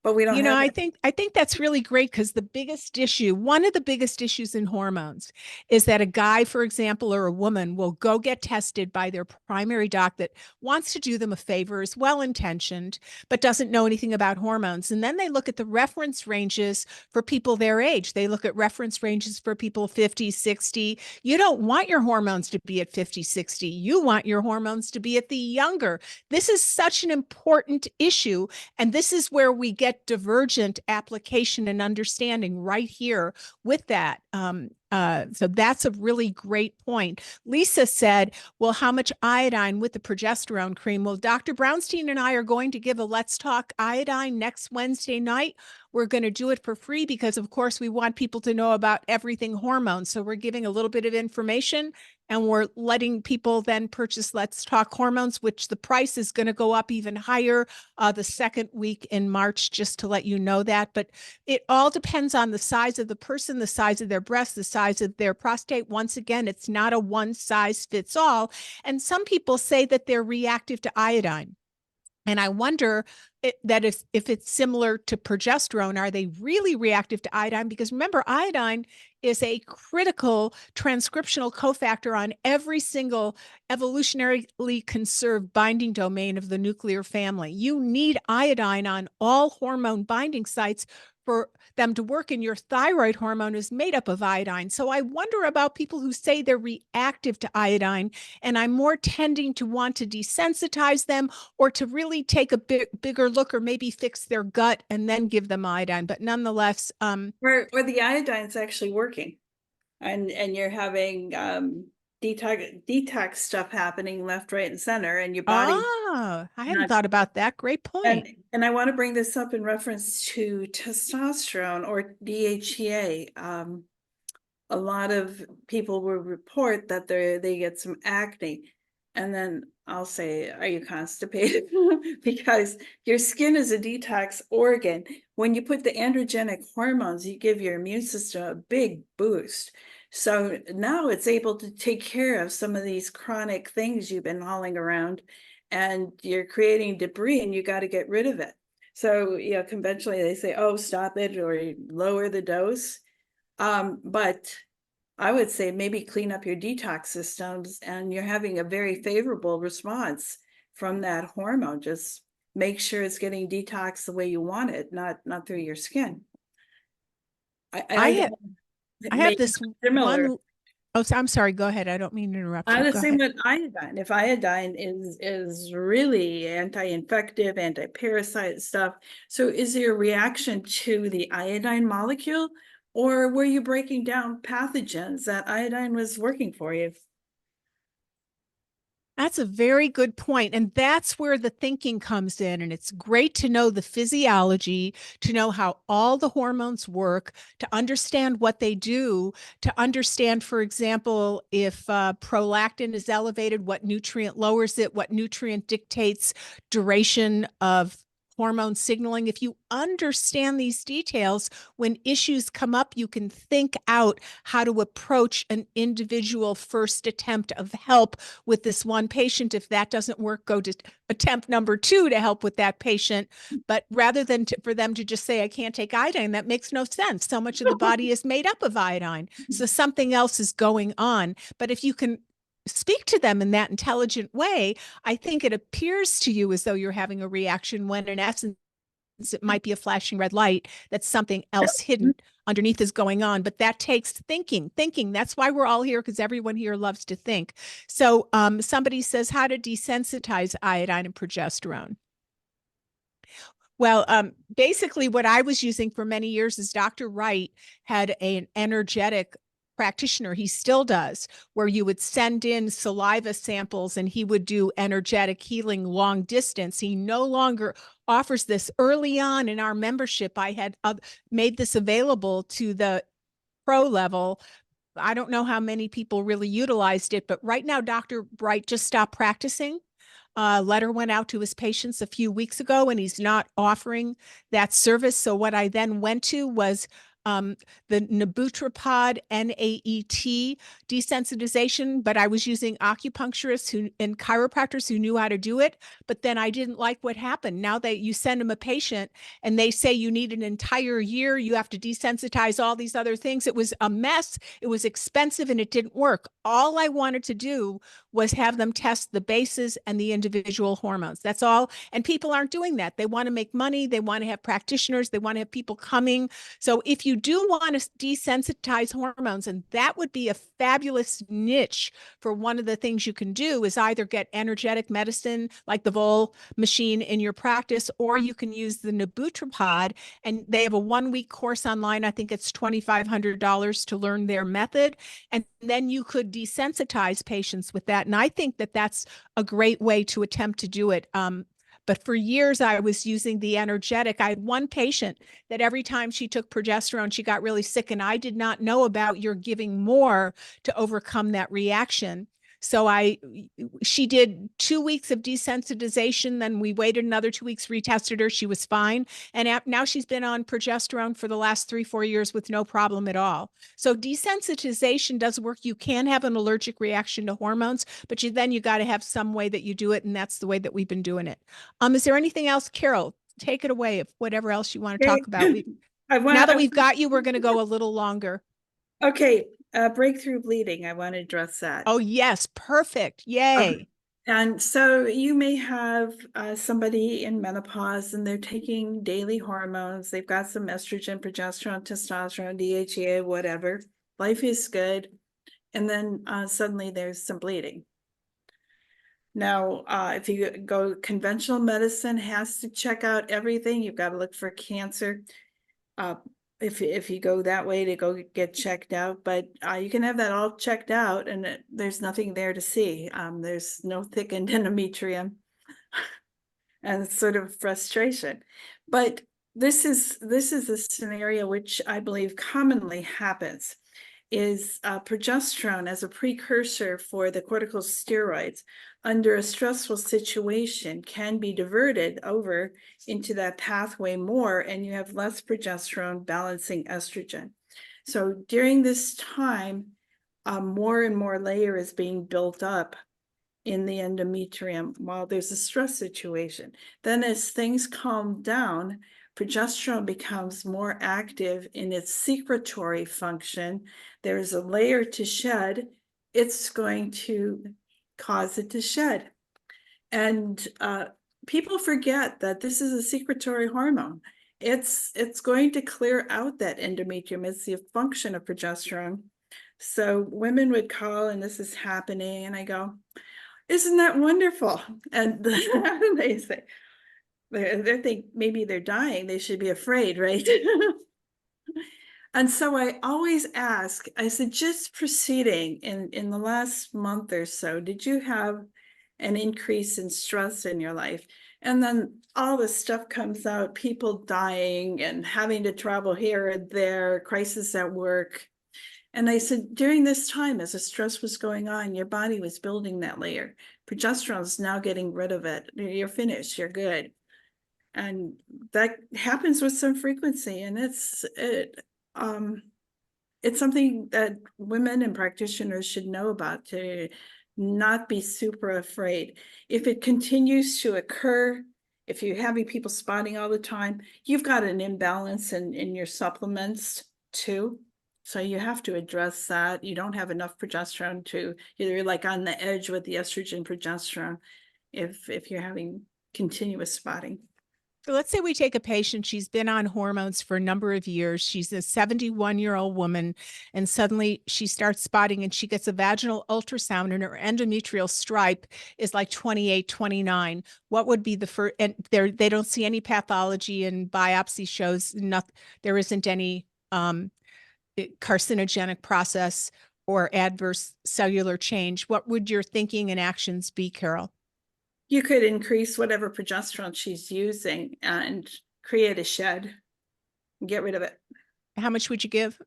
B: But we don't have
A: I think that's really great because one of the biggest issues in hormones is that a guy, for example, or a woman will go get tested by their primary doc that wants to do them a favor, is well-intentioned, but doesn't know anything about hormones. And then they look at the reference ranges for people their age. They look at reference ranges for people 50, 60. You don't want your hormones to be at 50, 60. You want your hormones to be at the younger. This is such an important issue. And this is where we get divergent application and understanding right here with that. So that's a really great point. Lisa said, well, how much iodine with the progesterone cream? Well, Dr. Brownstein and I are going to give a Let's Talk Iodine next Wednesday night. We're going to do it for free because, of course, we want people to know about everything hormones. So we're giving a little bit of information and we're letting people then purchase Let's Talk Hormones, which the price is going to go up even higher the second week in March, just to let you know that. But it all depends on the size of the person, the size of their breast, the size of their prostate. Once again, it's not a one size fits all. And some people say that they're reactive to iodine. And I wonder that if it's similar to progesterone, are they really reactive to iodine? Because remember, iodine is a critical transcriptional cofactor on every single evolutionarily conserved binding domain of the nuclear family. You need iodine on all hormone binding sites for them to work, and your thyroid hormone is made up of iodine. So I wonder about people who say they're reactive to iodine, and I'm more tending to want to desensitize them or to really take a bigger look or maybe fix their gut and then give them iodine. But nonetheless,
B: where the iodine's actually working, and you're having detox stuff happening left, right, and center, and your body.
A: I hadn't thought about that. Great point.
B: And I want to bring this up in reference to testosterone or DHEA. A lot of people will report that they get some acne, and then I'll say, are you constipated? Because your skin is a detox organ. When you put the androgenic hormones, you give your immune system a big boost. So now it's able to take care of some of these chronic things you've been hauling around, and you're creating debris and you got to get rid of it. So, conventionally they say, oh, stop it or lower the dose. But I would say maybe clean up your detox systems, and you're having a very favorable response from that hormone. Just make sure it's getting detox the way you want it, not through your skin.
A: I have this
B: similar.
A: one. Oh, I'm sorry. Go ahead. I don't mean to interrupt you.
B: I'm the
A: Go
B: same
A: ahead.
B: with iodine. If iodine is really anti-infective, anti-parasite stuff, so is there a reaction to the iodine molecule, Or were you breaking down pathogens that iodine was working for you?
A: That's a very good point. And that's where the thinking comes in. And it's great to know the physiology, to know how all the hormones work, to understand what they do, to understand, for example, if prolactin is elevated, what nutrient lowers it, what nutrient dictates duration of hormone signaling. If you understand these details, when issues come up, you can think out how to approach an individual first attempt of help with this one patient. If that doesn't work, go to attempt number 2 to help with that patient. But rather than for them to just say, I can't take iodine, that makes no sense. So much of the body is made up of iodine. So something else is going on. But if you can speak to them in that intelligent way, I think it appears to you as though you're having a reaction when in essence it might be a flashing red light that something else hidden underneath is going on. But that takes thinking. That's why we're all here, because everyone here loves to think. So somebody says how to desensitize iodine and progesterone. Well, basically what I was using for many years is Dr. Wright had an energetic practitioner. He still does, where you would send in saliva samples and he would do energetic healing long distance. He no longer offers this. Early on in our membership, I had made this available to the pro level. I don't know how many people really utilized it, but right now, Dr. Wright just stopped practicing. Letter went out to his patients a few weeks ago, and he's not offering that service. So what I then went to was the Nabutropod NAET desensitization, but I was using acupuncturists and chiropractors who knew how to do it. But then I didn't like what happened. Now that you send them a patient and they say you need an entire year, you have to desensitize all these other things. It was a mess. It was expensive and it didn't work. All I wanted to do was have them test the bases and the individual hormones. That's all. And people aren't doing that. They want to make money. They want to have practitioners. They want to have people coming. So if you do want to desensitize hormones, and that would be a fabulous niche for one of the things you can do is either get energetic medicine like the Vol machine in your practice, or you can use the Nabutropod, and they have a 1-week course online. I think it's $2,500 to learn their method. And then you could desensitize patients with that. And I think that that's a great way to attempt to do it. But for years, I was using the energetic. I had one patient that every time she took progesterone, she got really sick. And I did not know about you're giving more to overcome that reaction. So she did 2 weeks of desensitization. Then we waited another 2 weeks, retested her. She was fine. And now she's been on progesterone for the last 3-4 years with no problem at all. So desensitization does work. You can have an allergic reaction to hormones, but then you got to have some way that you do it. And that's the way that we've been doing it. Is there anything else, Carol? Take it away. If whatever else you want to talk about. Now that we've got you, we're going to go a little longer.
B: Okay, breakthrough bleeding. I want to address that.
A: Oh, yes. Perfect. Yay.
B: And so you may have somebody in menopause and they're taking daily hormones. They've got some estrogen, progesterone, testosterone, DHEA, whatever. Life is good. And then suddenly there's some bleeding. Now, if you go conventional medicine, has to check out everything. You've got to look for cancer. If you go that way to go get checked out, but you can have that all checked out and there's nothing there to see. There's no thickened endometrium and it's sort of frustration. But this is a scenario which I believe commonly happens, is progesterone as a precursor for the corticosteroids under a stressful situation can be diverted over into that pathway more, and you have less progesterone balancing estrogen. So during this time, more and more layer is being built up in the endometrium while there's a stress situation. Then as things calm down, progesterone becomes more active in its secretory function. There's a layer to shed. It's going to cause it to shed. And people forget that this is a secretory hormone. It's going to clear out that endometrium. It's the function of progesterone. So women would call and this is happening and I go, isn't that wonderful? And they say, they think maybe they're dying. They should be afraid, right? And so I always ask, I said, just proceeding in the last month or so, did you have an increase in stress in your life? And then all this stuff comes out, people dying and having to travel here and there, crisis at work. And I said, during this time, as the stress was going on, your body was building that layer. Progesterone is now getting rid of it. You're finished, you're good. And that happens with some frequency. And it's something that women and practitioners should know about, to not be super afraid. If it continues to occur, if you're having people spotting all the time, you've got an imbalance in your supplements too. So you have to address that. You don't have enough progesterone to, you're like on the edge with the estrogen progesterone if you're having continuous spotting.
A: So let's say we take a patient, she's been on hormones for a number of years. She's a 71-year-old woman, and suddenly she starts spotting and she gets a vaginal ultrasound and her endometrial stripe is like 28, 29. What would be the first, and they don't see any pathology, and biopsy shows nothing, there isn't any carcinogenic process or adverse cellular change. What would your thinking and actions be, Carol?
B: You could increase whatever progesterone she's using and create a shed and get rid of it.
A: How much would you give?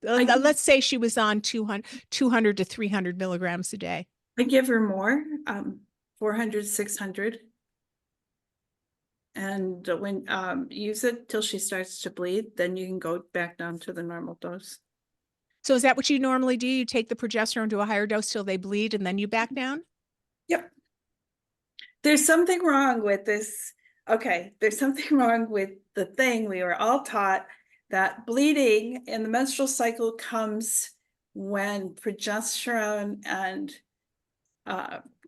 A: Let's say she was on 200 to 300 milligrams a day.
B: I give her more, 400, 600. And when use it till she starts to bleed, then you can go back down to the normal dose.
A: So is that what you normally do? You take the progesterone to a higher dose till they bleed and then you back down?
B: Yep. There's something wrong with this. Okay, there's something wrong with the thing we were all taught, that bleeding in the menstrual cycle comes when progesterone and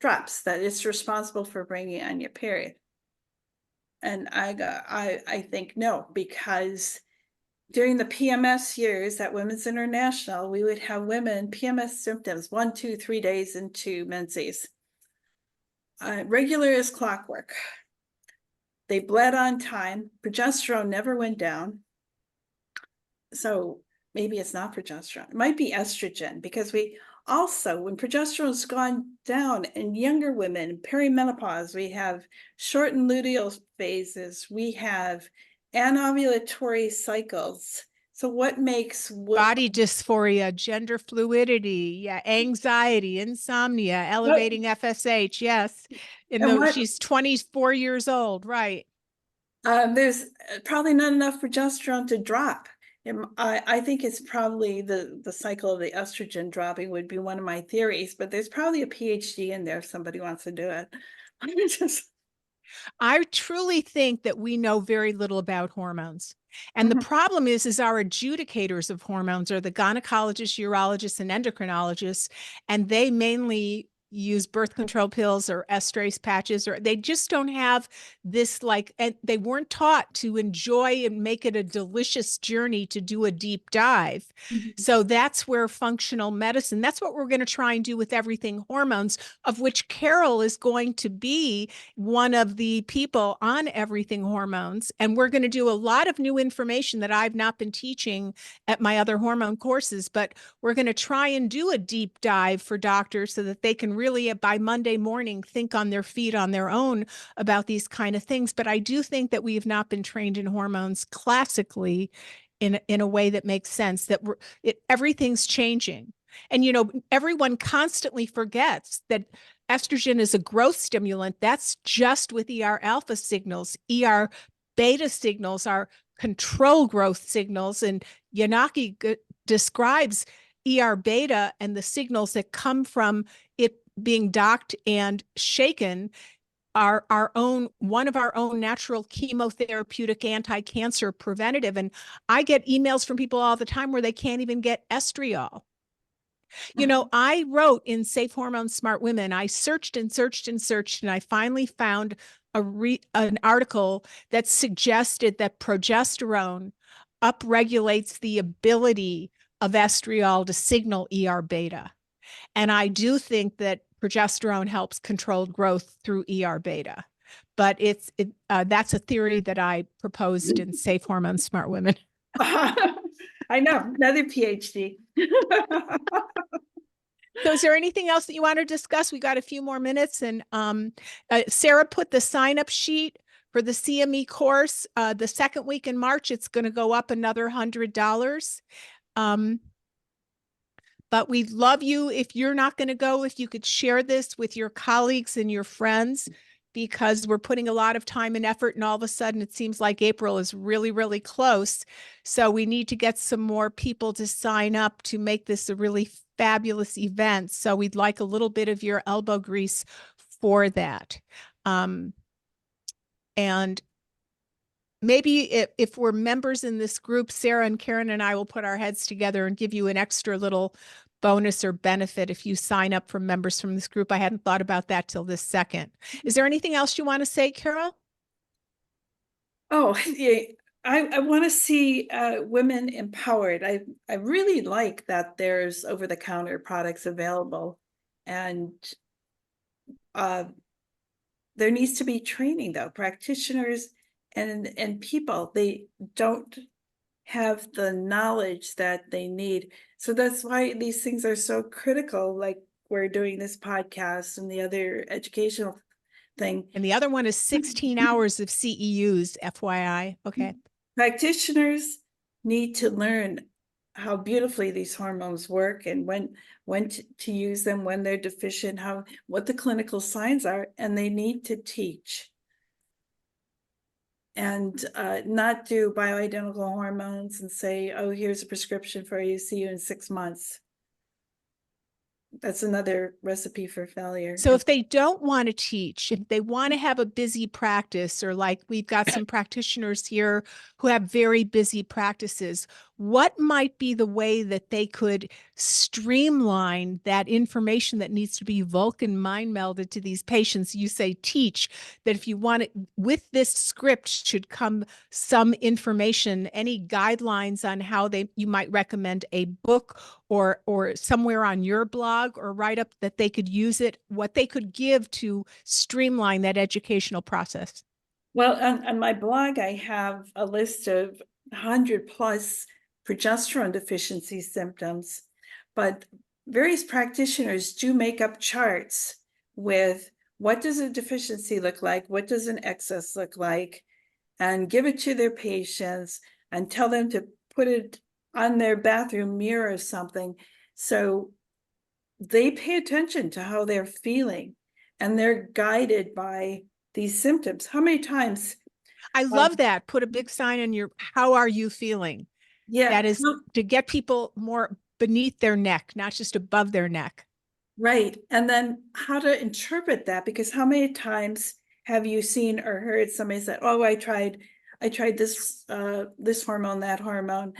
B: drops, that it's responsible for bringing on your period. And I think no, because during the PMS years at Women's International, we would have women PMS symptoms 1, 2, 3 days into menses. Regular as clockwork. They bled on time. Progesterone never went down. So maybe it's not progesterone. It might be estrogen, because we also, when progesterone's gone down in younger women, perimenopause, we have shortened luteal phases, we have anovulatory cycles. So what makes
A: body dysphoria, gender fluidity, yeah, anxiety, insomnia, elevating FSH, yes. She's 24 years old, right?
B: There's probably not enough progesterone to drop. I think it's probably the cycle of the estrogen dropping would be one of my theories, but there's probably a PhD in there if somebody wants to do it.
A: I truly think that we know very little about hormones. And the problem is our adjudicators of hormones are the gynecologists, urologists, and endocrinologists, and they mainly use birth control pills or estrase patches, or they just don't have this, and they weren't taught to enjoy and make it a delicious journey to do a deep dive. So that's where functional medicine, that's what we're going to try and do with everything hormones, of which Carol is going to be one of the people on everything hormones. And we're going to do a lot of new information that I've not been teaching at my other hormone courses, but we're going to try and do a deep dive for doctors so that they can really, by Monday morning, think on their feet on their own about these kind of things. But I do think that we have not been trained in hormones classically in a way that makes sense, that everything's changing. And, everyone constantly forgets that estrogen is a growth stimulant. That's just with ER alpha signals. ER beta signals are control growth signals. And Yanaki describes ER beta and the signals that come from it being docked and shaken are one of our own natural chemotherapeutic anti-cancer preventative. And I get emails from people all the time where they can't even get estriol. I wrote in Safe Hormones, Smart Women, I searched and searched and searched, and I finally found an article that suggested that progesterone upregulates the ability of estriol to signal ER beta. And I do think that progesterone helps control growth through ER beta. But that's a theory that I proposed in Safe Hormones, Smart Women.
B: I know, another PhD.
A: So is there anything else that you want to discuss? We got a few more minutes, and Sarah put the sign-up sheet for the CME course. The second week in March, it's going to go up another $100. But we'd love you, if you're not going to go, if you could share this with your colleagues and your friends, because we're putting a lot of time and effort, and all of a sudden it seems like April is really, really close. So we need to get some more people to sign up to make this a really fabulous event. So we'd like a little bit of your elbow grease for that. And maybe if we're members in this group, Sarah and Karen and I will put our heads together and give you an extra little bonus or benefit if you sign up for members from this group. I hadn't thought about that till this second. Is there anything else you want to say, Carol?
B: Oh, yeah. I want to see women empowered. I really like that there's over-the-counter products available, and there needs to be training, though. Practitioners and people, they don't have the knowledge that they need. So that's why these things are so critical, like we're doing this podcast and the other educational thing.
A: And the other one is 16 hours of CEUs, FYI. Okay.
B: Practitioners need to learn how beautifully these hormones work, and when to use them, when they're deficient, what the clinical signs are, and they need to teach. And not do bioidentical hormones and say, oh, here's a prescription for you, see you in 6 months. That's another recipe for failure.
A: So if they don't want to teach, if they want to have a busy practice, or like we've got some practitioners here who have very busy practices, what might be the way that they could streamline that information that needs to be Vulcan mind melded to these patients? You say teach, that if you want it, with this script should come some information, any guidelines on how you might recommend a book or somewhere on your blog or write up that they could use it, what they could give to streamline that educational process?
B: Well, on my blog, I have a list of 100+ progesterone deficiency symptoms, but various practitioners do make up charts with what does a deficiency look like, what does an excess look like, and give it to their patients and tell them to put it on their bathroom mirror or something. So they pay attention to how they're feeling, and they're guided by these symptoms. How many times?
A: I love that. Put a big sign on your, how are you feeling?
B: Yeah.
A: That is to get people more beneath their neck, not just above their neck.
B: Right. And then how to interpret that, because how many times have you seen or heard somebody say, oh, I tried this this hormone, that hormone,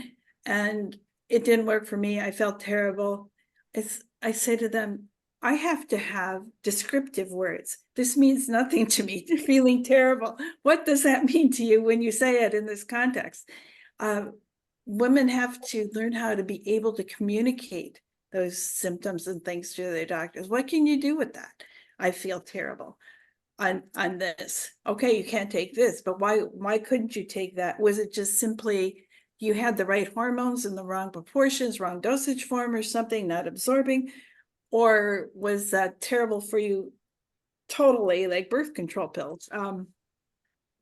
B: and it didn't work for me. I felt terrible. I say to them, I have to have descriptive words. This means nothing to me, feeling terrible. What does that mean to you when you say it in this context? Women have to learn how to be able to communicate those symptoms and things to their doctors. What can you do with that? I feel terrible on this. Okay, you can't take this, but why couldn't you take that? Was it just simply you had the right hormones in the wrong proportions, wrong dosage form or something, not absorbing? Or was that terrible for you totally, like birth control pills?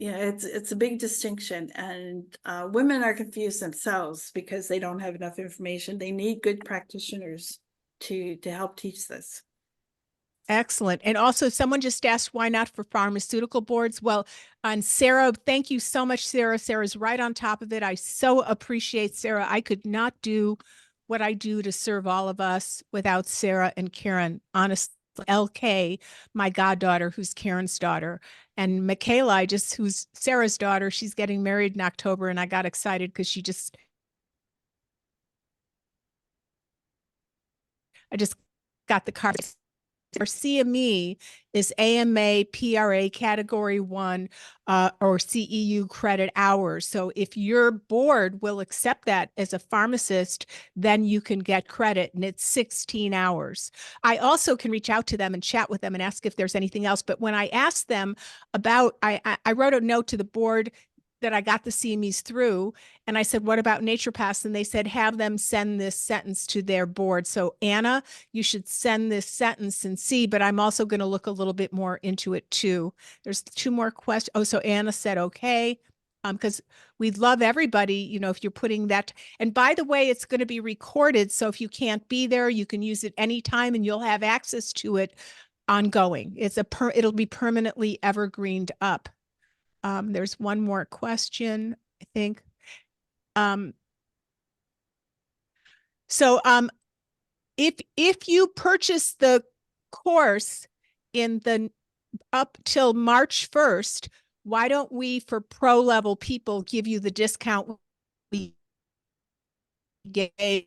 B: Yeah, it's a big distinction, and women are confused themselves because they don't have enough information. They need good practitioners to help teach this.
A: Excellent. And also someone just asked, why not for pharmaceutical boards? Well, on Sarah, thank you so much, Sarah. Sarah's right on top of it. I so appreciate Sarah. I could not do what I do to serve all of us without Sarah and Karen. Honestly, LK, my goddaughter, who's Karen's daughter, and Michaela, who's Sarah's daughter. She's getting married in October, and I got excited because I just got the card. Our CME is AMA PRA Category 1 or CEU credit hours. So if your board will accept that as a pharmacist, then you can get credit, and it's 16 hours. I also can reach out to them and chat with them and ask if there's anything else. But when I asked them about, I wrote a note to the board that I got the CMEs through. And I said, what about naturopaths? And they said, have them send this sentence to their board. So Anna, you should send this sentence and see, but I'm also going to look a little bit more into it too. There's 2 more questions. Oh, so Anna said, okay. Because we'd love everybody, you know, if you're putting that. And by the way, it's going to be recorded. So if you can't be there, you can use it anytime and you'll have access to it ongoing. It'll be permanently evergreened up. There's one more question, I think. So if you purchase the course in the up till March 1st, why don't we, for pro level people, give you the discount we gave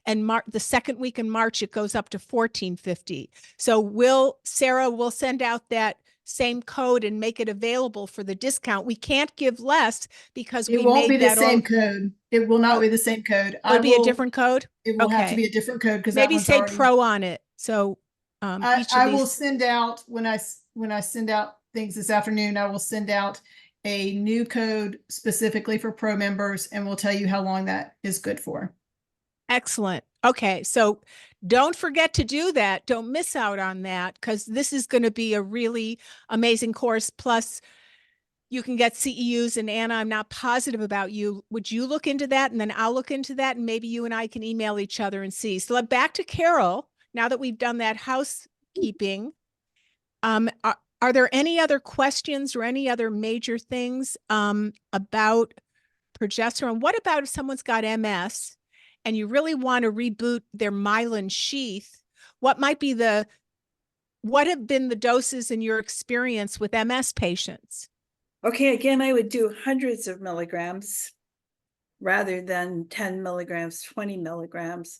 A: and the second week in March, it goes up to $14.50. So Sarah will send out that same code and make it available for the discount. We can't give less because
C: It won't be
A: made
C: the
A: that
C: same code. It will not be the same code.
A: It'll be a different code.
C: It will have to be a different code because that
A: Maybe
C: one's
A: say
C: already
A: pro on it. So each of
C: I
A: these
C: will send out when I send out things this afternoon, I will send out a new code specifically for pro members and we'll tell you how long that is good for.
A: Excellent. Okay, so don't forget to do that. Don't miss out on that because this is going to be a really amazing course. Plus, you can get CEUs. And Anna, I'm not positive about you. Would you look into that? And then I'll look into that. And maybe you and I can email each other and see. So back to Carol. Now that we've done that housekeeping, are there any other questions or any other major things about progesterone? What about if someone's got MS and you really want to reboot their myelin sheath? What have been the doses in your experience with MS patients?
B: Okay, again, I would do hundreds of milligrams rather than 10 milligrams, 20 milligrams.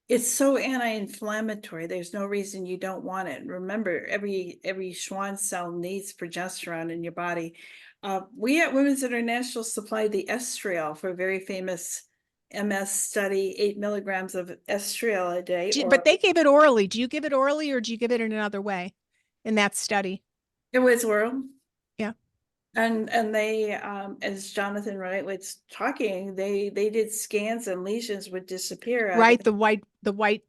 B: It's so anti-inflammatory. There's no reason you don't want it. Remember, every Schwann cell needs progesterone in your body. We at Women's International supplied the estriol for a very famous MS study, 8 milligrams of estriol a day.
A: But they gave it orally. Do you give it orally or do you give it in another way in that study?
B: It was oral.
A: Yeah.
B: And they, as Jonathan Wright was talking, they did scans and lesions would disappear.
A: Right, the white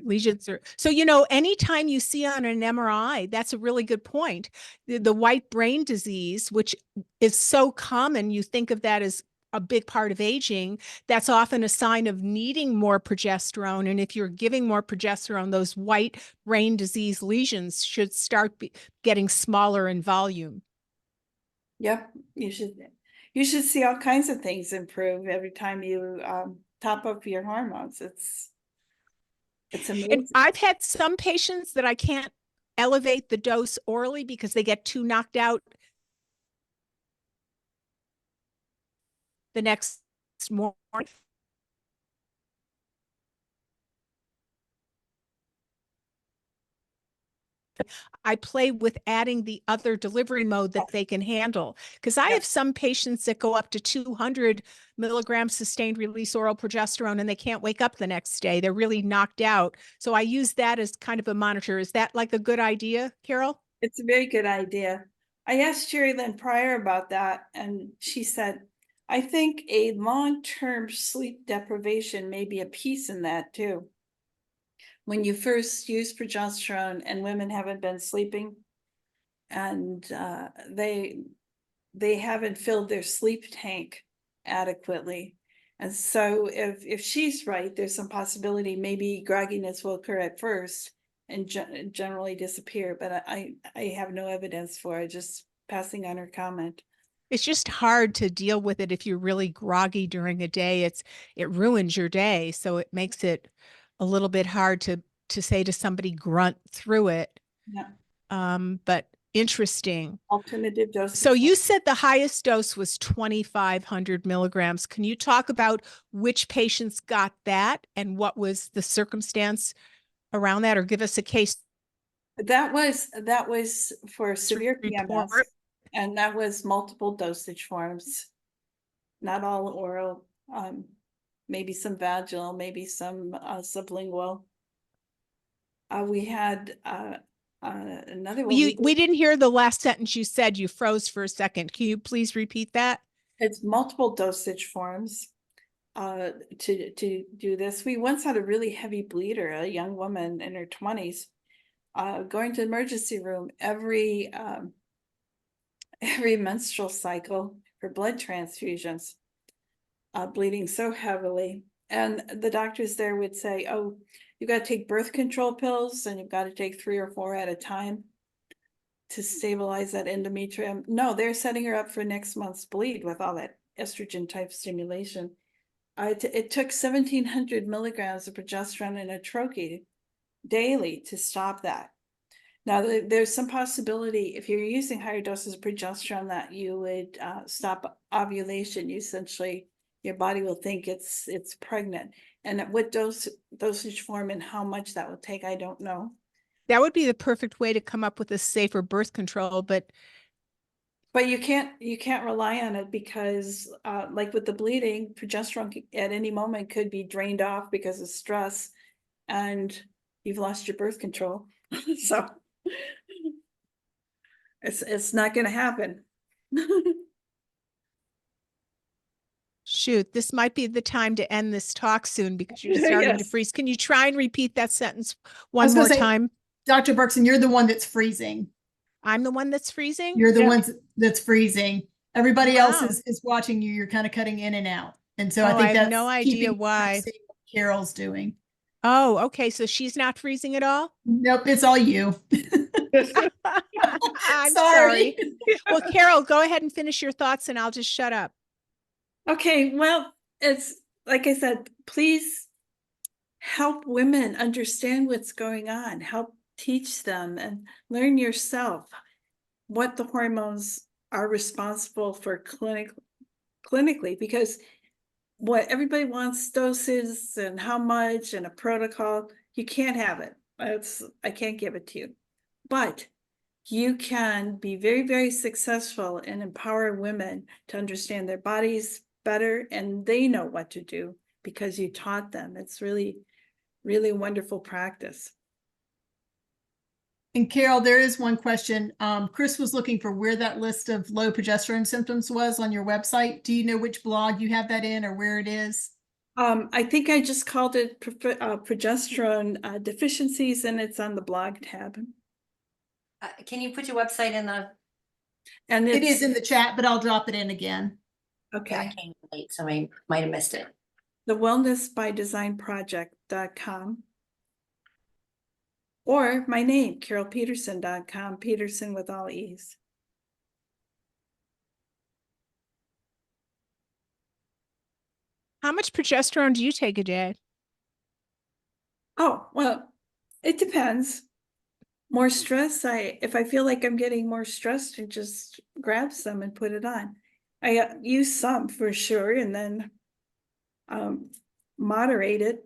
A: lesions are. So, you know, anytime you see on an MRI, that's a really good point. The white brain disease, which is so common, you think of that as a big part of aging. That's often a sign of needing more progesterone. And if you're giving more progesterone, those white brain disease lesions should start getting smaller in volume.
B: Yep, you should see all kinds of things improve every time you top up your hormones. It's amazing.
A: And I've had some patients that I can't elevate the dose orally because they get too knocked out the next morning. I play with adding the other delivery mode that they can handle. Because I have some patients that go up to 200 milligrams sustained release oral progesterone and they can't wake up the next day. They're really knocked out. So I use that as kind of a monitor. Is that like a good idea, Carol?
B: It's a very good idea. I asked Jerry Lynn Pryor about that, and she said, I think a long-term sleep deprivation may be a piece in that too. When you first use progesterone and women haven't been sleeping and they haven't filled their sleep tank adequately. And so if she's right, there's some possibility maybe grogginess will occur at first and generally disappear, but I have no evidence for it, just passing on her comment.
A: It's just hard to deal with it if you're really groggy during a day. It ruins your day. So it makes it a little bit hard to say to somebody grunt through it.
B: Yeah.
A: But interesting.
B: Alternative doses.
A: So you said the highest dose was 2,500 milligrams. Can you talk about which patients got that and what was the circumstance around that, or give us a case?
B: That was for severe PMS, and that was multiple dosage forms, not all oral, maybe some vaginal, maybe some sublingual. We had Another one.
A: We didn't hear the last sentence you said. You froze for a second. Can you please repeat that?
B: It's multiple dosage forms to do this. We once had a really heavy bleeder, a young woman in her 20s, going to the emergency room every menstrual cycle for blood transfusions, bleeding so heavily. And the doctors there would say, oh, you've got to take birth control pills and you've got to take 3 or 4 at a time to stabilize that endometrium. No, they're setting her up for next month's bleed with all that estrogen type stimulation. It took 1,700 milligrams of progesterone in a troche daily to stop that. Now, there's some possibility if you're using higher doses of progesterone that you would stop ovulation. You essentially, your body will think it's pregnant. And at what dosage form and how much that will take, I don't know.
A: That would be the perfect way to come up with a safer birth control, but
B: you can't rely on it because like with the bleeding, progesterone at any moment could be drained off because of stress and you've lost your birth control. So it's not going to happen.
A: shoot, this might be the time to end this talk soon because you're starting to
B: Yes.
A: freeze. Can you try and repeat that sentence
C: I
A: one
C: was gonna
A: more
C: say,
A: time?
C: Dr. Burkson, you're the one that's freezing.
A: I'm the one that's freezing?
C: You're the
B: Yeah.
C: one that's freezing. Everybody else
A: Wow.
C: is watching you. You're kind of cutting in and out. And so
A: Oh,
C: I
A: I
C: think
A: have
C: that's
A: no idea
C: keeping
A: why.
C: seeing what Carol's doing.
A: Oh, okay. So she's not freezing at all?
C: Nope, it's all you.
A: I'm
C: Sorry.
A: sorry. Well, Carol, go ahead and finish your thoughts and I'll just shut up.
B: Okay, well, it's like I said, please help women understand what's going on, help teach them and learn yourself what the hormones are responsible for clinically, because what everybody wants doses and how much and a protocol, you can't have it. I can't give it to you. But you can be very, very successful and empower women to understand their bodies better, and they know what to do because you taught them. It's really, really wonderful practice.
C: And Carol, there is one question. Chris was looking for where that list of low progesterone symptoms was on your website. Do you know which blog you have that in or where it is?
B: I think I just called it progesterone deficiencies, and it's on the blog tab.
D: Can you put your website in the?
B: And
C: It is in the chat, but I'll drop it in again.
B: Okay.
D: Yeah, I came late, so I might have missed it.
B: The wellnessbydesignproject.com, or my name, carolpetersen.com, Petersen with all E's.
A: How much progesterone do you take a day?
B: Oh, well, it depends. More stress, if I feel like I'm getting more stressed, I just grab some and put it on. I use some for sure, and then moderate it.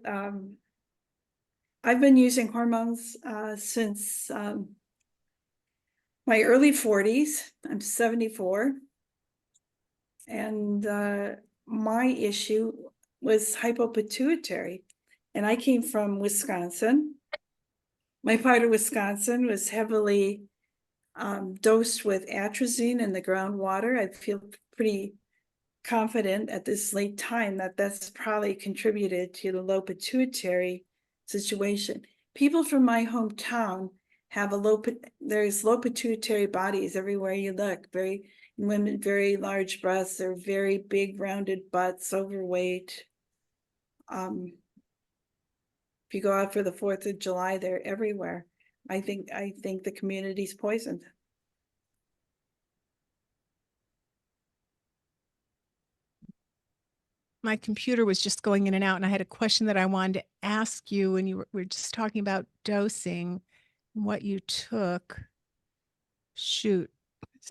B: I've been using hormones since my early 40s. I'm 74. And my issue was hypopituitary. And I came from Wisconsin. My part of Wisconsin was heavily dosed with atrazine in the groundwater. I feel pretty confident at this late time that that's probably contributed to the low pituitary situation. People from my hometown have there's low pituitary bodies everywhere you look. Women, very large breasts, they're very big rounded butts, overweight. If you go out for the 4th of July, they're everywhere. I think the community's poisoned.
A: My computer was just going in and out, and I had a question that I wanted to ask you, and you were just talking about dosing and what you took. Shoot,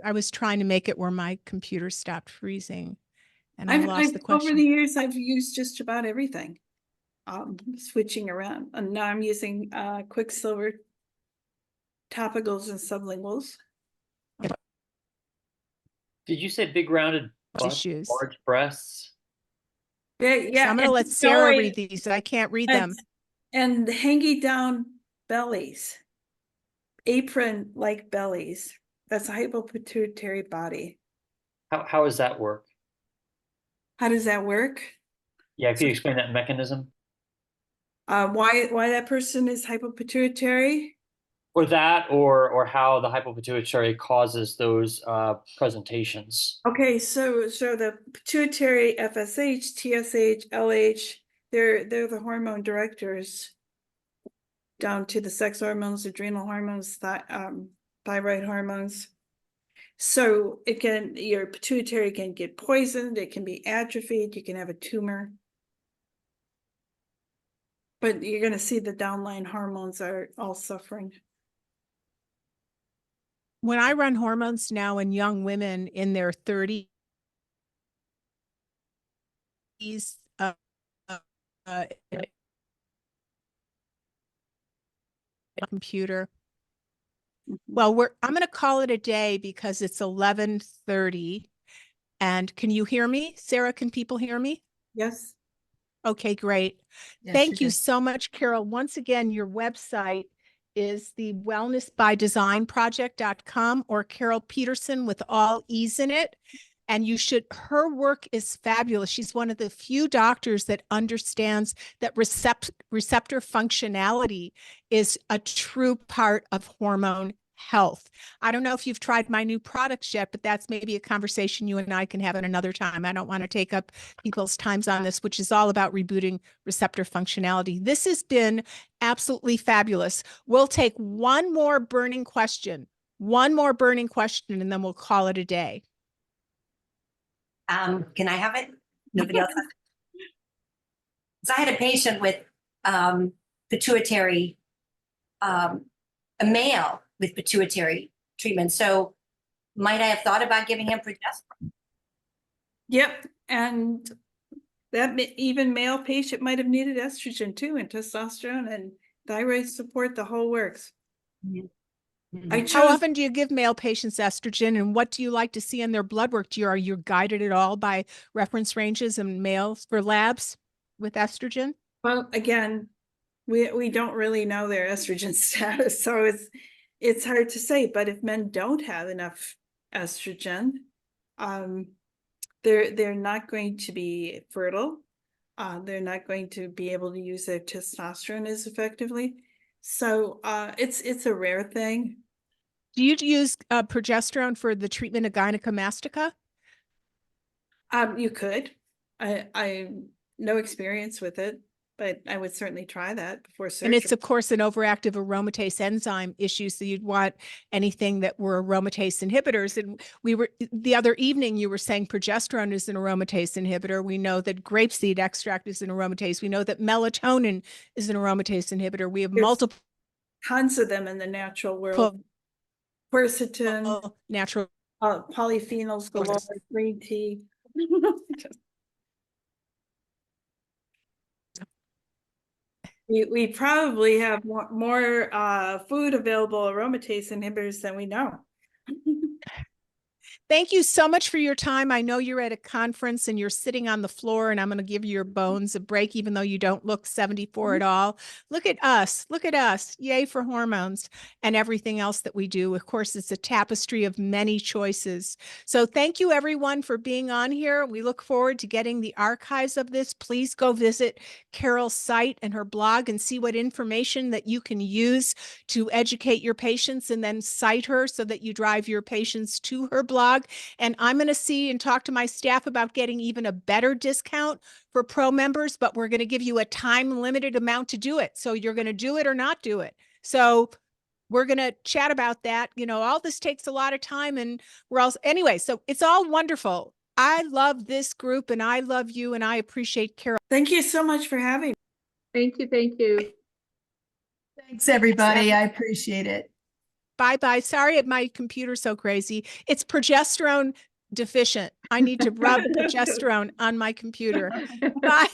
A: I was trying to make it where my computer stopped freezing, and I lost the question.
B: Over the years, I've used just about everything, switching around. And now I'm using Quicksilver topicals and sublinguals.
E: Did you say big rounded butts,
A: Tissues.
E: large breasts?
B: Yeah,
A: So I'm going to let Sarah read these. I can't read them.
B: And hanging down bellies. apron-like bellies. That's a hypopituitary body.
E: How does that work?
B: How does that work?
E: Yeah, can you explain that mechanism?
B: Why that person is hypopituitary?
E: Or that, or how the hypopituitary causes those presentations.
B: Okay, so the pituitary, FSH, TSH, LH, they're the hormone directors down to the sex hormones, adrenal hormones, thyroid hormones. So your pituitary can get poisoned, it can be atrophied, you can have a tumor. But you're going to see the downline hormones are all suffering.
A: When I run hormones now in young women in their 30s, computer. Well, I'm going to call it a day because it's 11:30. And can you hear me? Sarah, can people hear me?
B: Yes.
A: Okay, great.
C: Yes,
A: Thank
C: you're
A: you
C: good.
A: so much, Carol. Once again, your website is the wellnessbydesignproject.com or Carol Petersen with all E's in it. And her work is fabulous. She's one of the few doctors that understands that receptor functionality is a true part of hormone health. I don't know if you've tried my new products yet, but that's maybe a conversation you and I can have at another time. I don't want to take up people's times on this, which is all about rebooting receptor functionality. This has been absolutely fabulous. We'll take one more burning question, and then we'll call it a day.
D: Can I have it? Nobody else has it? So I had a patient with pituitary, a male with pituitary treatment. So might I have thought about giving him progesterone?
B: Yep. And that even male patient might have needed estrogen too, and testosterone and thyroid support, the whole works.
A: How often do you give male patients estrogen, and what do you like to see in their blood work? Are you guided at all by reference ranges and males for labs with estrogen?
B: Well, again, we don't really know their estrogen status, so it's hard to say. But if men don't have enough estrogen, they're not going to be fertile. They're not going to be able to use their testosterone as effectively. So it's a rare thing.
A: Do you use progesterone for the treatment of gynecomastia?
B: You could. I no experience with it, but I would certainly try that before surgery.
A: And it's, of course, an overactive aromatase enzyme issue. So you'd want anything that were aromatase inhibitors. And the other evening, you were saying progesterone is an aromatase inhibitor. We know that grapeseed extract is an aromatase. We know that melatonin is an aromatase inhibitor. We have multiple
B: tons of them in the natural world. Quercetin,
A: natural
B: polyphenols galore, green tea. We probably have more food available aromatase inhibitors than we know.
A: Thank you so much for your time. I know you're at a conference and you're sitting on the floor, and I'm going to give your bones a break, even though you don't look 74 at all. Look at us. Look at us. Yay for hormones and everything else that we do. Of course, it's a tapestry of many choices. So thank you, everyone, for being on here. We look forward to getting the archives of this. Please go visit Carol's site and her blog and see what information that you can use to educate your patients, and then cite her so that you drive your patients to her blog. And I'm going to see and talk to my staff about getting even a better discount for pro members, but we're going to give you a time limited amount to do it. So you're going to do it or not do it. So we're going to chat about that. You know, all this takes a lot of time, and anyway, so it's all wonderful. I love this group, and I love you, and I appreciate Carol.
B: Thank you so much for having me.
F: Thank you. Thank you.
C: Thanks, everybody. I appreciate it.
A: Bye-bye. Sorry, my computer's so crazy. It's progesterone deficient. I need to rub progesterone on my computer. Bye.